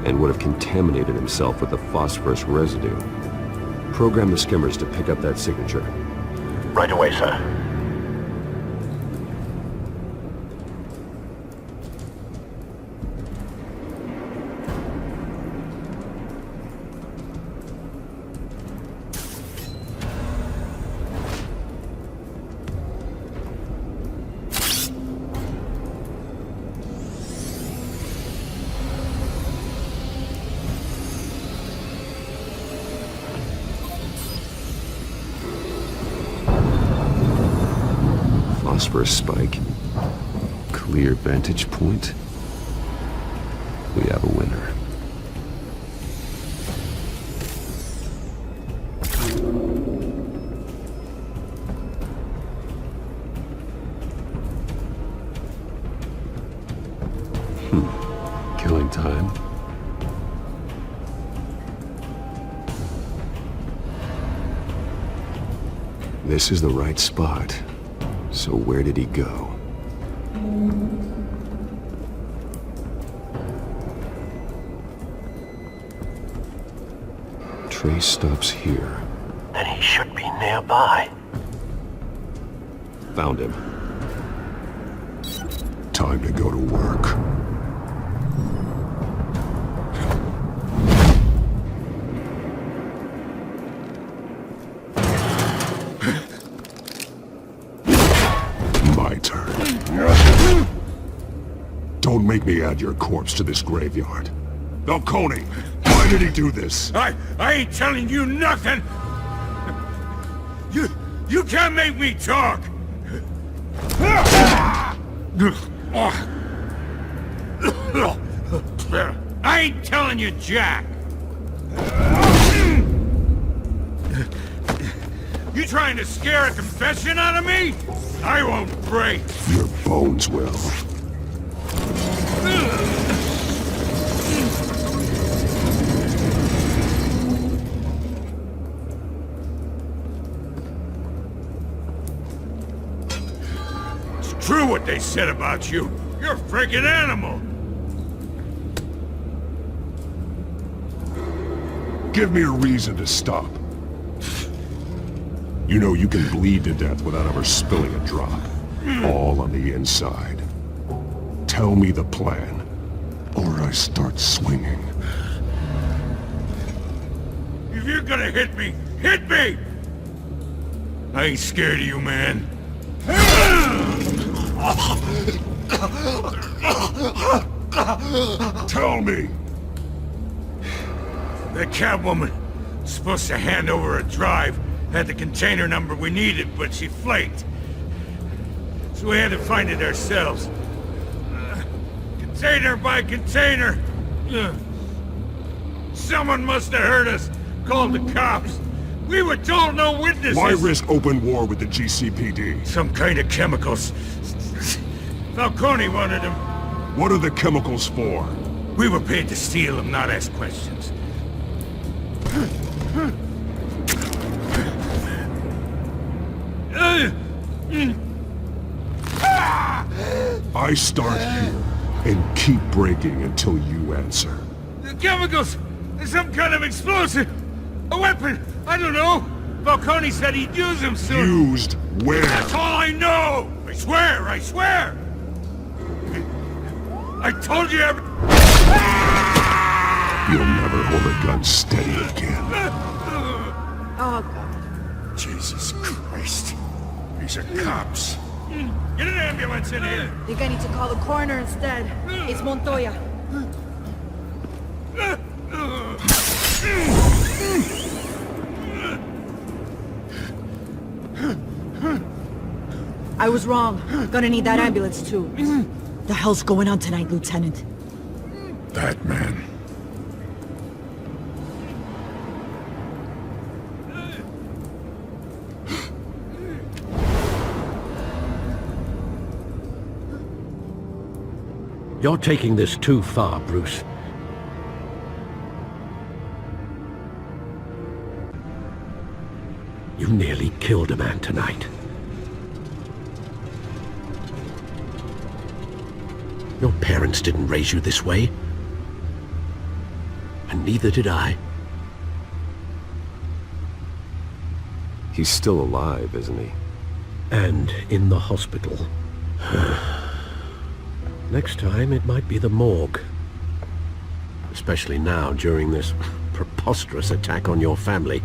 and would have contaminated himself with the phosphorus residue. Program the skimmers to pick up that signature. Right away, sir. Phosphorus spike. Clear vantage point. We have a winner. Killing time. This is the right spot. So where did he go? Trace stops here. Then he should be nearby. Found him. Time to go to work. My turn. Don't make me add your corpse to this graveyard. Falcone, why did he do this? I ain't telling you nothing! You can't make me talk! I ain't telling you jack! You trying to scare a confession out of me? I won't break! Your bones will. It's true what they said about you. You're a freaking animal! Give me a reason to stop. You know you can bleed to death without ever spilling a drop. All on the inside. Tell me the plan, or I start swinging. If you're gonna hit me, hit me! I ain't scared of you, man. Tell me! The Catwoman was supposed to hand over a drive, had the container number we needed, but she flaked. So we had to find it ourselves. Container by container. Someone must have heard us, called the cops. We were told no witnesses. Why risk open war with the GCPD? Some kind of chemicals. Falcone wanted them. What are the chemicals for? We were paid to steal them, not ask questions. I start here and keep breaking until you answer. The chemicals! Some kind of explosive! A weapon! I don't know! Falcone said he'd use them soon! Used where? That's all I know! I swear! I swear! I told you every... You'll never hold a gun steady again. Oh, God. Jesus Christ. These are cops. Get an ambulance in here! I think I need to call the coroner instead. It's Montoya. I was wrong. Gonna need that ambulance too. The hell's going on tonight, Lieutenant? Batman. You're taking this too far, Bruce. You nearly killed a man tonight. Your parents didn't raise you this way. And neither did I. He's still alive, isn't he? And in the hospital. Next time, it might be the morgue. Especially now, during this preposterous attack on your family.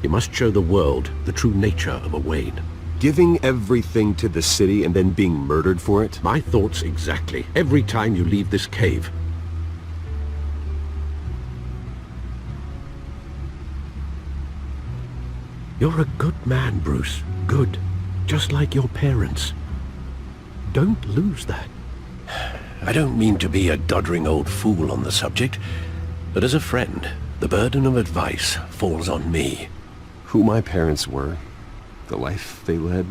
You must show the world the true nature of a Wayne. Giving everything to the city and then being murdered for it? My thoughts exactly. Every time you leave this cave. You're a good man, Bruce. Good. Just like your parents. Don't lose that. I don't mean to be a doddering old fool on the subject, but as a friend, the burden of advice falls on me. Who my parents were, the life they led,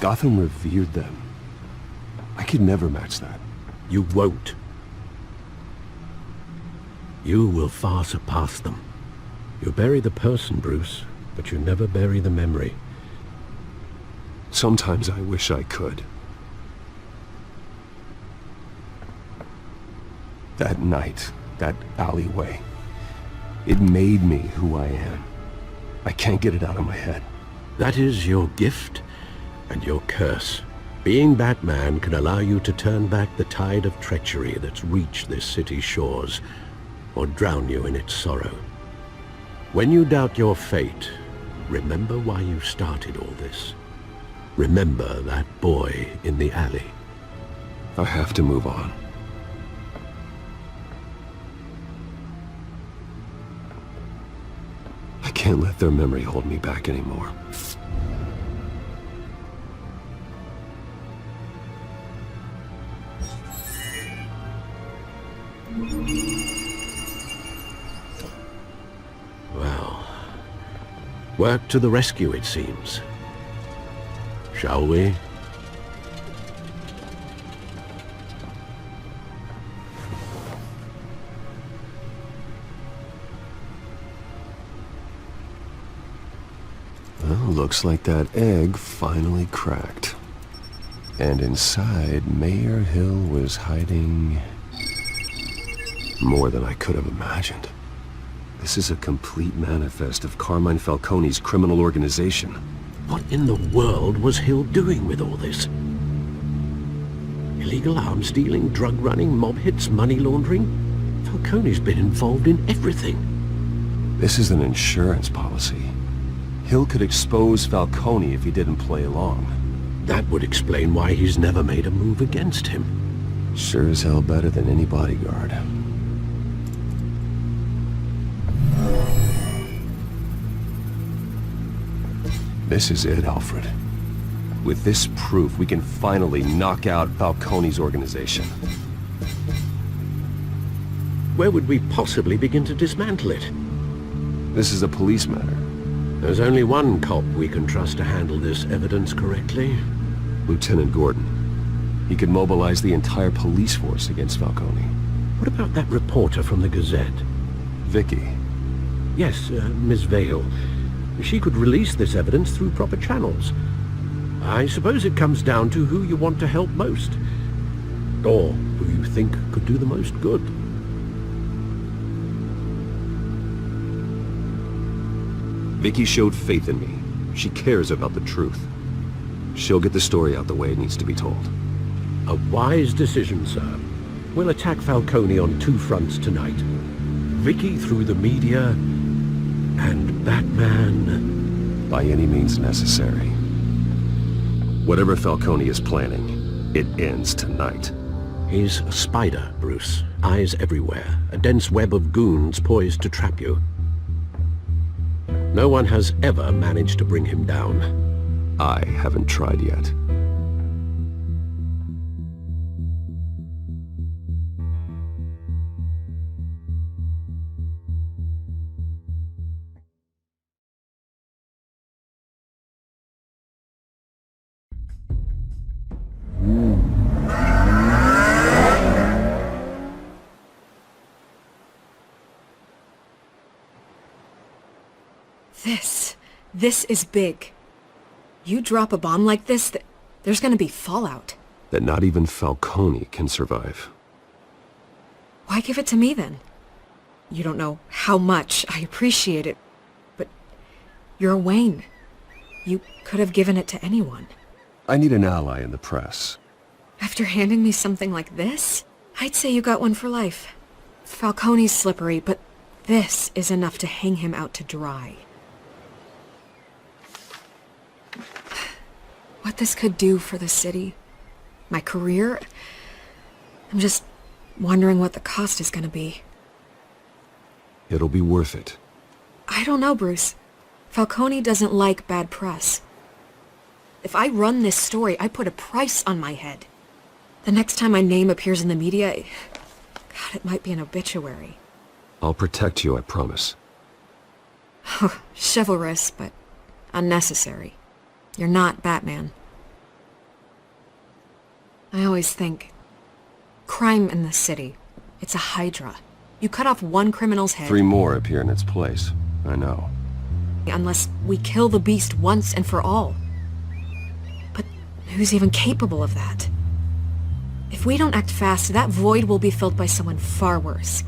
Gotham revered them. I could never match that. You won't. You will far surpass them. You bury the person, Bruce, but you never bury the memory. Sometimes I wish I could. That night, that alleyway, it made me who I am. I can't get it out of my head. That is your gift and your curse. Being Batman can allow you to turn back the tide of treachery that's reached this city's shores, or drown you in its sorrow. When you doubt your fate, remember why you started all this. Remember that boy in the alley. I have to move on. I can't let their memory hold me back anymore. Well, work to the rescue, it seems. Shall we? Well, looks like that egg finally cracked. And inside, Mayor Hill was hiding more than I could have imagined. This is a complete manifest of Carmine Falcone's criminal organization. What in the world was Hill doing with all this? Illegal arms dealing, drug running, mob hits, money laundering? Falcone's been involved in everything. This is an insurance policy. Hill could expose Falcone if he didn't play along. That would explain why he's never made a move against him. Sure as hell better than any bodyguard. This is it, Alfred. With this proof, we can finally knock out Falcone's organization. Where would we possibly begin to dismantle it? This is a police matter. There's only one cop we can trust to handle this evidence correctly. Lieutenant Gordon. He could mobilize the entire police force against Falcone. What about that reporter from the Gazette? Vicky. Yes, Miss Vale. She could release this evidence through proper channels. I suppose it comes down to who you want to help most. Or who you think could do the most good. Vicky showed faith in me. She cares about the truth. She'll get the story out the way it needs to be told. A wise decision, sir. We'll attack Falcone on two fronts tonight. Vicky through the media, and Batman... by any means necessary. Whatever Falcone is planning, it ends tonight. He's a spider, Bruce. Eyes everywhere. A dense web of goons poised to trap you. No one has ever managed to bring him down. I haven't tried yet. This is big. You drop a bomb like this, there's gonna be fallout. That not even Falcone can survive. Why give it to me then? You don't know how much I appreciate it, but you're Wayne. You could have given it to anyone. I need an ally in the press. After handing me something like this, I'd say you got one for life. Falcone's slippery, but this is enough to hang him out to dry. What this could do for the city, my career, I'm just wondering what the cost is gonna be. It'll be worth it. I don't know, Bruce. Falcone doesn't like bad press. If I run this story, I put a price on my head. The next time my name appears in the media, God, it might be an obituary. I'll protect you, I promise. Chivalrous, but unnecessary. You're not Batman. I always think, crime in the city, it's a hydra. You cut off one criminal's head... 3 more appear in its place. I know. Unless we kill the beast once and for all. But who's even capable of that? If we don't act fast, that void will be filled by someone far worse.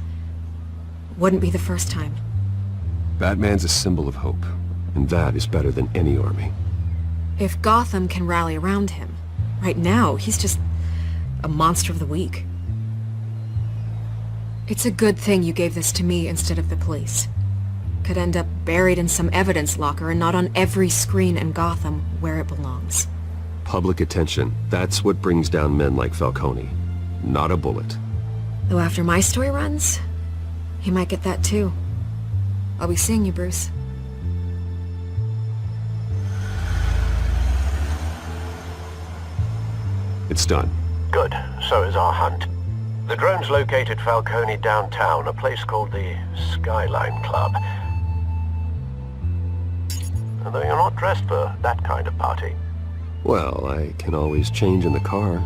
Wouldn't be the first time. Batman's a symbol of hope, and that is better than any army. If Gotham can rally around him, right now he's just a monster of the week. It's a good thing you gave this to me instead of the police. Could end up buried in some evidence locker and not on every screen in Gotham where it belongs. Public attention, that's what brings down men like Falcone. Not a bullet. Though after my story runs, he might get that too. I'll be seeing you, Bruce. It's done. Good. So is our hunt. The drones located Falcone downtown, a place called the Skyline Club. Although you're not dressed for that kind of party. Well, I can always change in the car.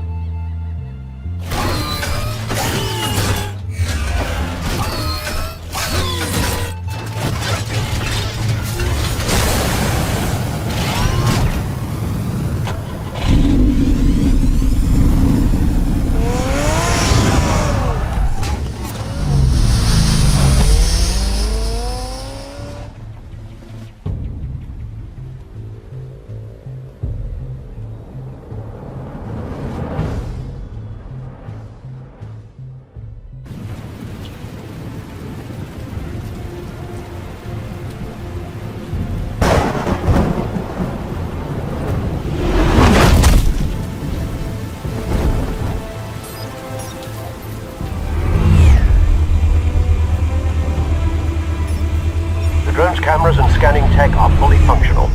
Cameras and scanning tech are fully functional.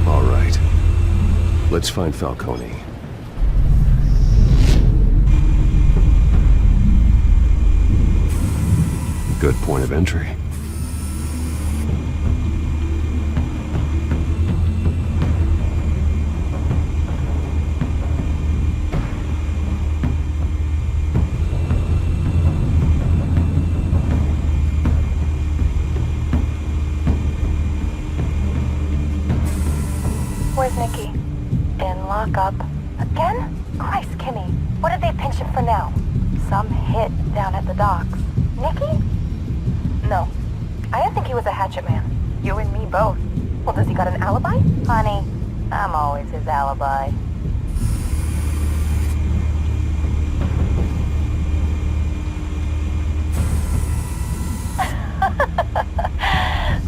All right. Let's find Falcone. Good point of entry. Where's Nikki? In lockup. Again? Christ, Kimmy. What did they pinch him for now? Some hit down at the docks. Nikki? No. I didn't think he was a hatchet man. You and me both. Well, does he got an alibi? Honey, I'm always his alibi.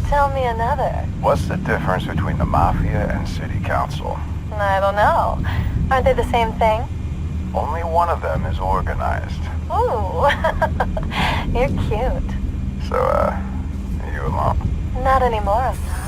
Tell me another. What's the difference between the Mafia and City Council? I don't know. Aren't they the same thing? Only one of them is organized. Ooh. You're cute. So, you alone? Not anymore, I'm not.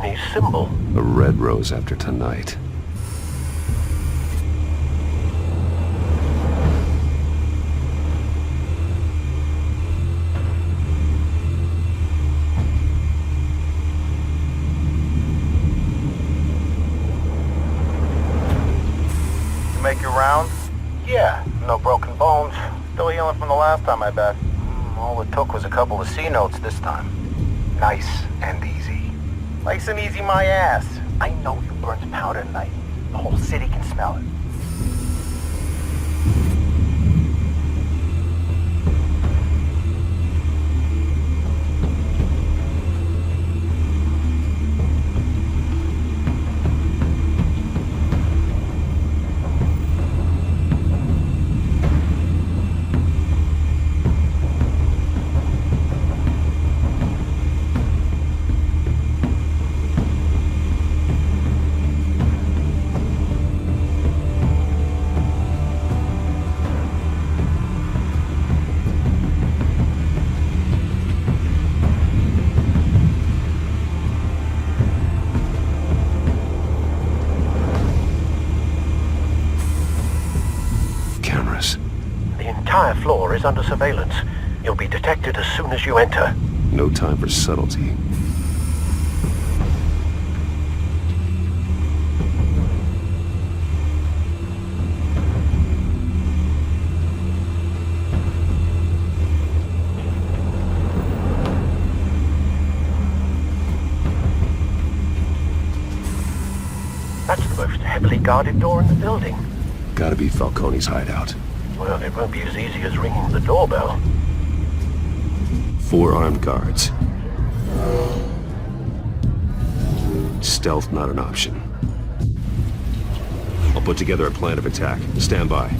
Chinese symbol. A red rose after tonight. Make your rounds? Yeah, no broken bones. Still healing from the last time, I bet. All it took was a couple of C notes this time. Nice and easy. Nice and easy my ass. I know you burned powder tonight. The whole city can smell it. The entire floor is under surveillance. You'll be detected as soon as you enter. No time for subtlety. That's the most heavily guarded door in the building. Gotta be Falcone's hideout. Well, it won't be as easy as ringing the doorbell. 4 armed guards. Stealth not an option. I'll put together a plan of attack. Stand by.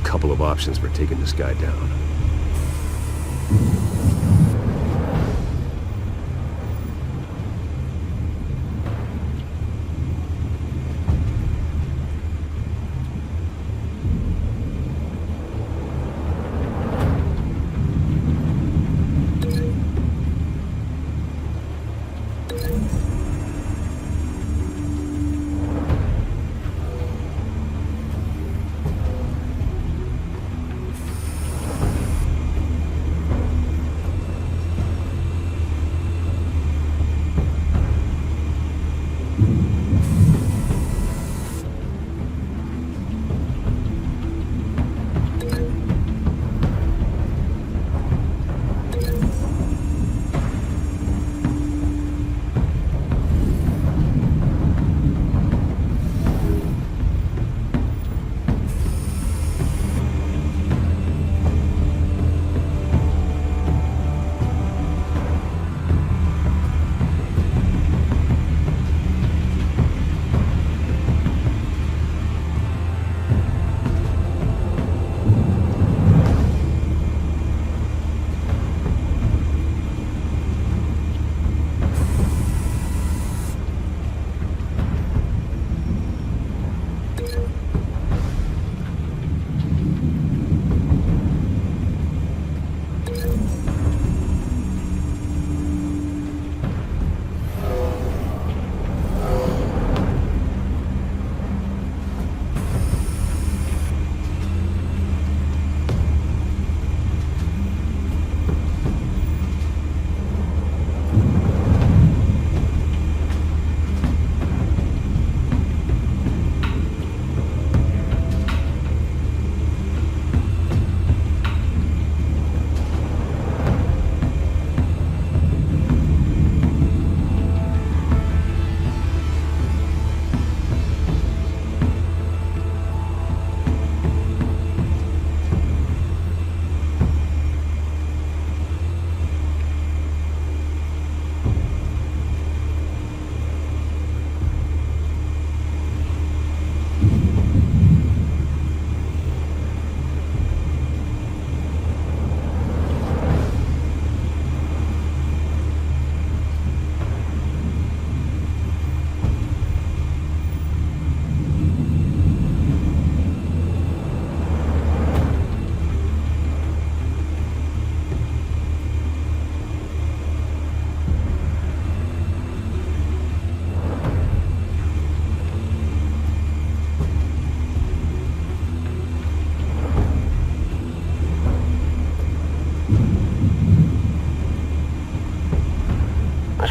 Couple of options for taking this guy down.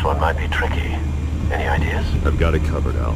one might be tricky. Any ideas? I've got it covered, Al.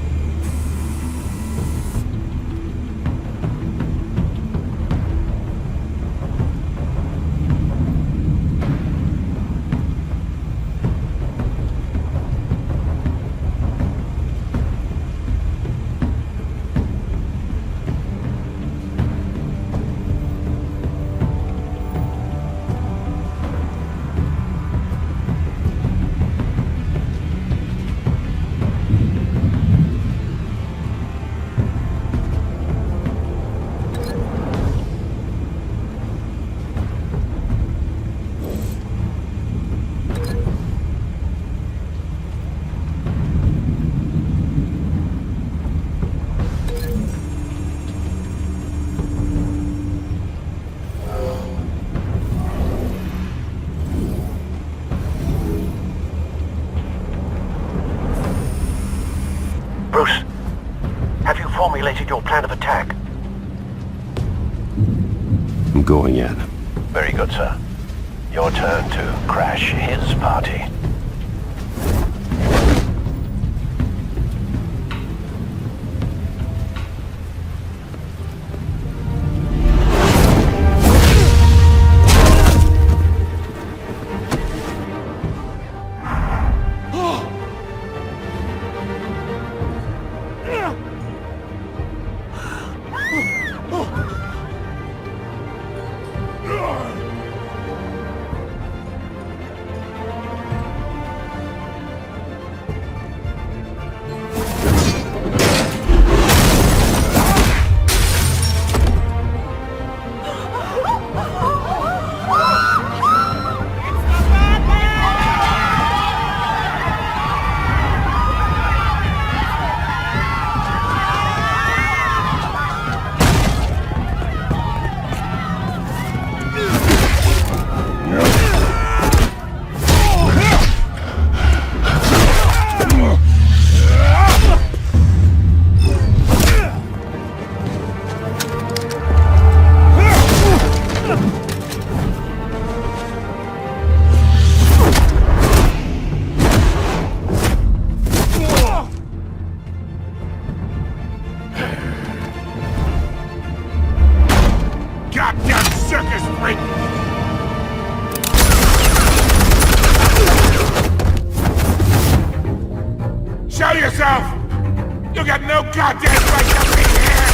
Bruce, have you formulated your plan of attack? I'm going in. Very good, sir. Your turn to crash his party. Show yourself! You got no goddamn right to be here!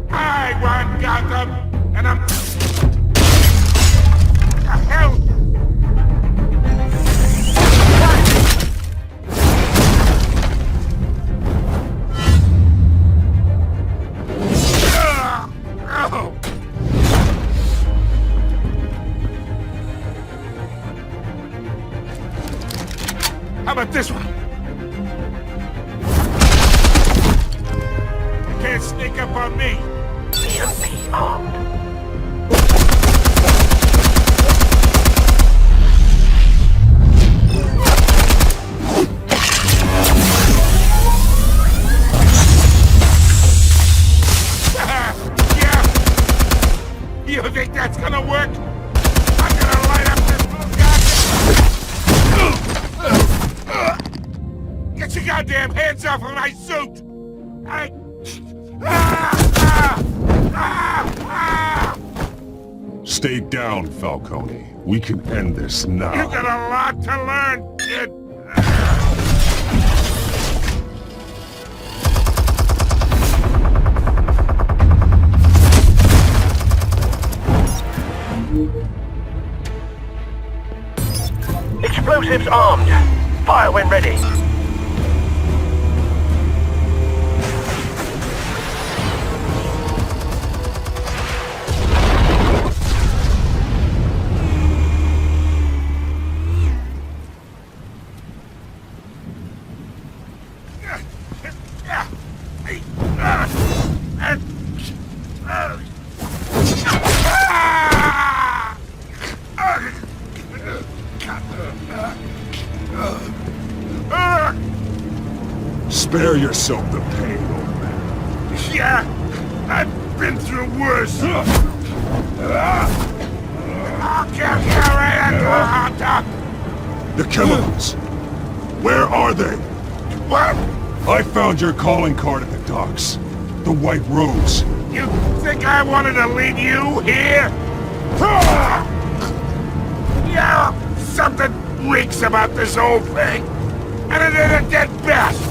I want Gotham, and I'm... The hell? How about this one? You can't sneak up on me. EMP armed. Yeah. You think that's gonna work? I'm gonna light up this blue goddamn... Get your goddamn hands off of my suit! Stay down, Falcone. We can end this now. You got a lot to learn, kid! Explosives armed. Fire when ready. Spare yourself the pain, old man. Yeah, I've been through worse. I'll kill you right at the hot dog! The chemicals! Where are they? What? I found your calling card at the docks. The White Rose. You think I wanted to leave you here? Yeah, something reeks about this whole thing. And it isn't at best.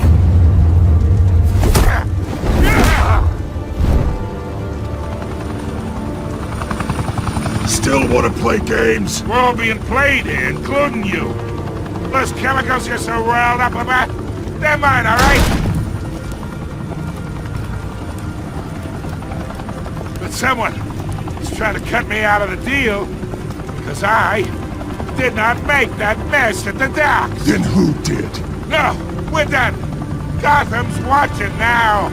Still want to play games? We're all being played here, including you. Those chemicals you're so riled up about, they're mine, all right? But someone is trying to cut me out of the deal because I did not make that mess at the docks. Then who did? No, we're done. Gotham's watching now.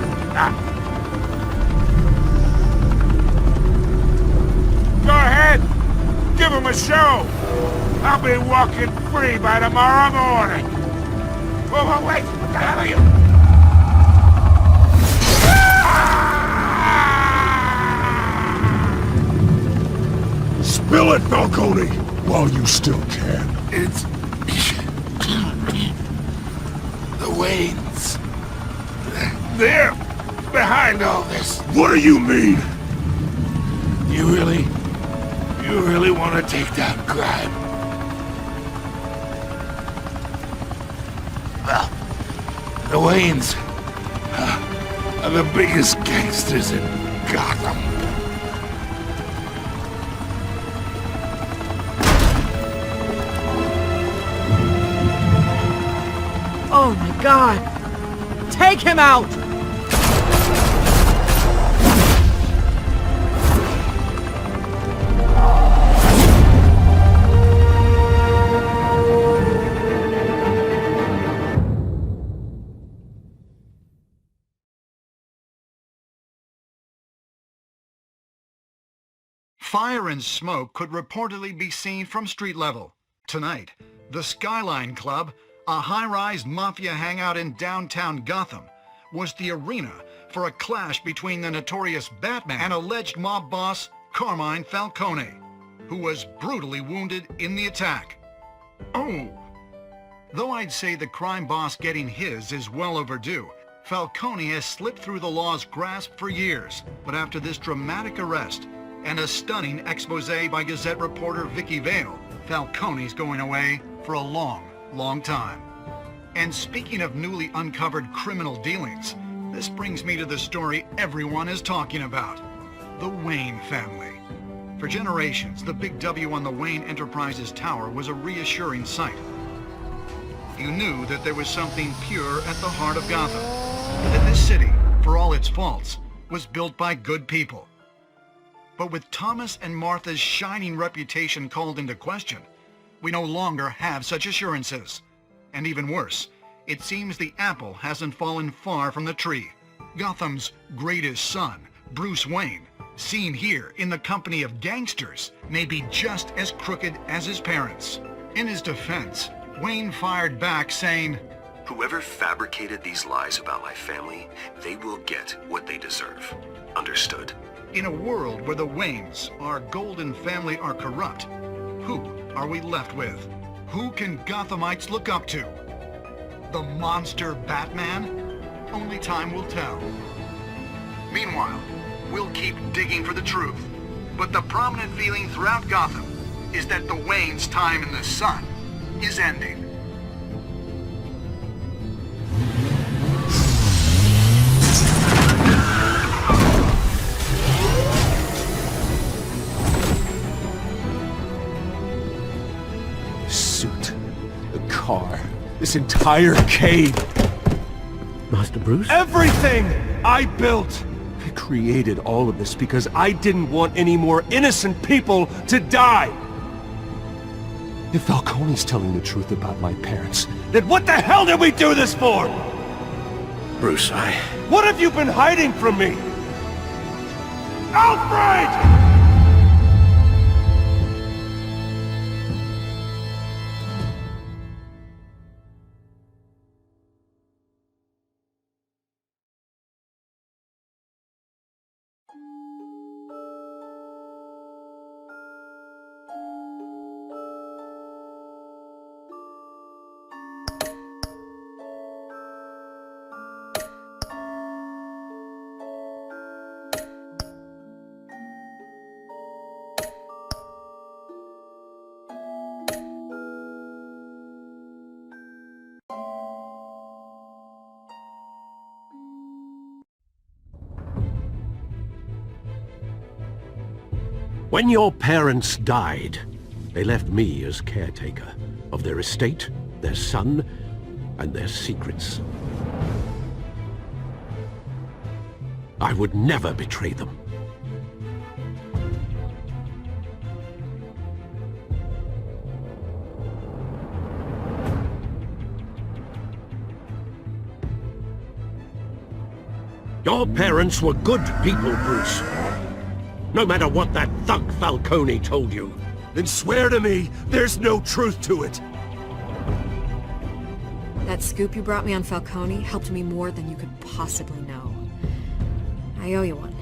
Go ahead. Give him a show. I'll be walking free by tomorrow morning. Oh, wait. What the hell are you? Spill it, Falcone, while you still can. It's... the Waynes. They're behind all this. What do you mean? You really want to take down crime? Well, the Waynes are the biggest gangsters in Gotham. Oh my God! Take him out! Fire and smoke could reportedly be seen from street level. Tonight, the Skyline Club, a high-rise mafia hangout in downtown Gotham, was the arena for a clash between the notorious Batman and alleged mob boss Carmine Falcone, who was brutally wounded in the attack. Oh! Though I'd say the crime boss getting his is well overdue, Falcone has slipped through the law's grasp for years, but after this dramatic arrest and a stunning expose by Gazette reporter Vicky Vale, Falcone's going away for a long time. And speaking of newly uncovered criminal dealings, this brings me to the story everyone is talking about. The Wayne family. For generations, the big W on the Wayne Enterprises tower was a reassuring sight. You knew that there was something pure at the heart of Gotham. That this city, for all its faults, was built by good people. But with Thomas and Martha's shining reputation called into question, we no longer have such assurances. And even worse, it seems the apple hasn't fallen far from the tree. Gotham's greatest son, Bruce Wayne, seen here in the company of gangsters, may be just as crooked as his parents. In his defense, Wayne fired back saying, "Whoever fabricated these lies about my family, they will get what they deserve. Understood?" In a world where the Waynes, our golden family, are corrupt, who are we left with? Who can Gothamites look up to? The monster Batman? Only time will tell. Meanwhile, we'll keep digging for the truth. But the prominent feeling throughout Gotham is that the Waynes' time in the sun is ending. Suit, the car, this entire cave. Master Bruce? Everything I built! I created all of this because I didn't want any more innocent people to die! If Falcone's telling the truth about my parents, then what the hell did we do this for? Bruce, What have you been hiding from me? Alfred! When your parents died, they left me as caretaker of their estate, their son, and their secrets. I would never betray them. Your parents were good people, Bruce. No matter what that thug Falcone told you. Then swear to me there's no truth to it. That scoop you brought me on Falcone helped me more than you could possibly know. I owe you one.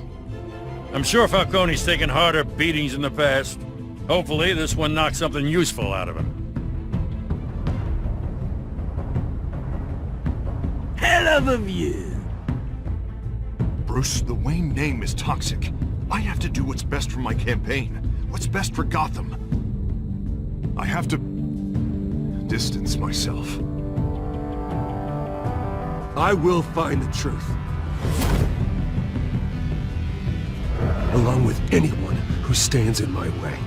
I'm sure Falcone's taken harder beatings in the past. Hopefully this one knocks something useful out of him. Hell of a view. Bruce, the Wayne name is toxic. I have to do what's best for my campaign. What's best for Gotham. I have to distance myself. I will find the truth. Along with anyone who stands in my way.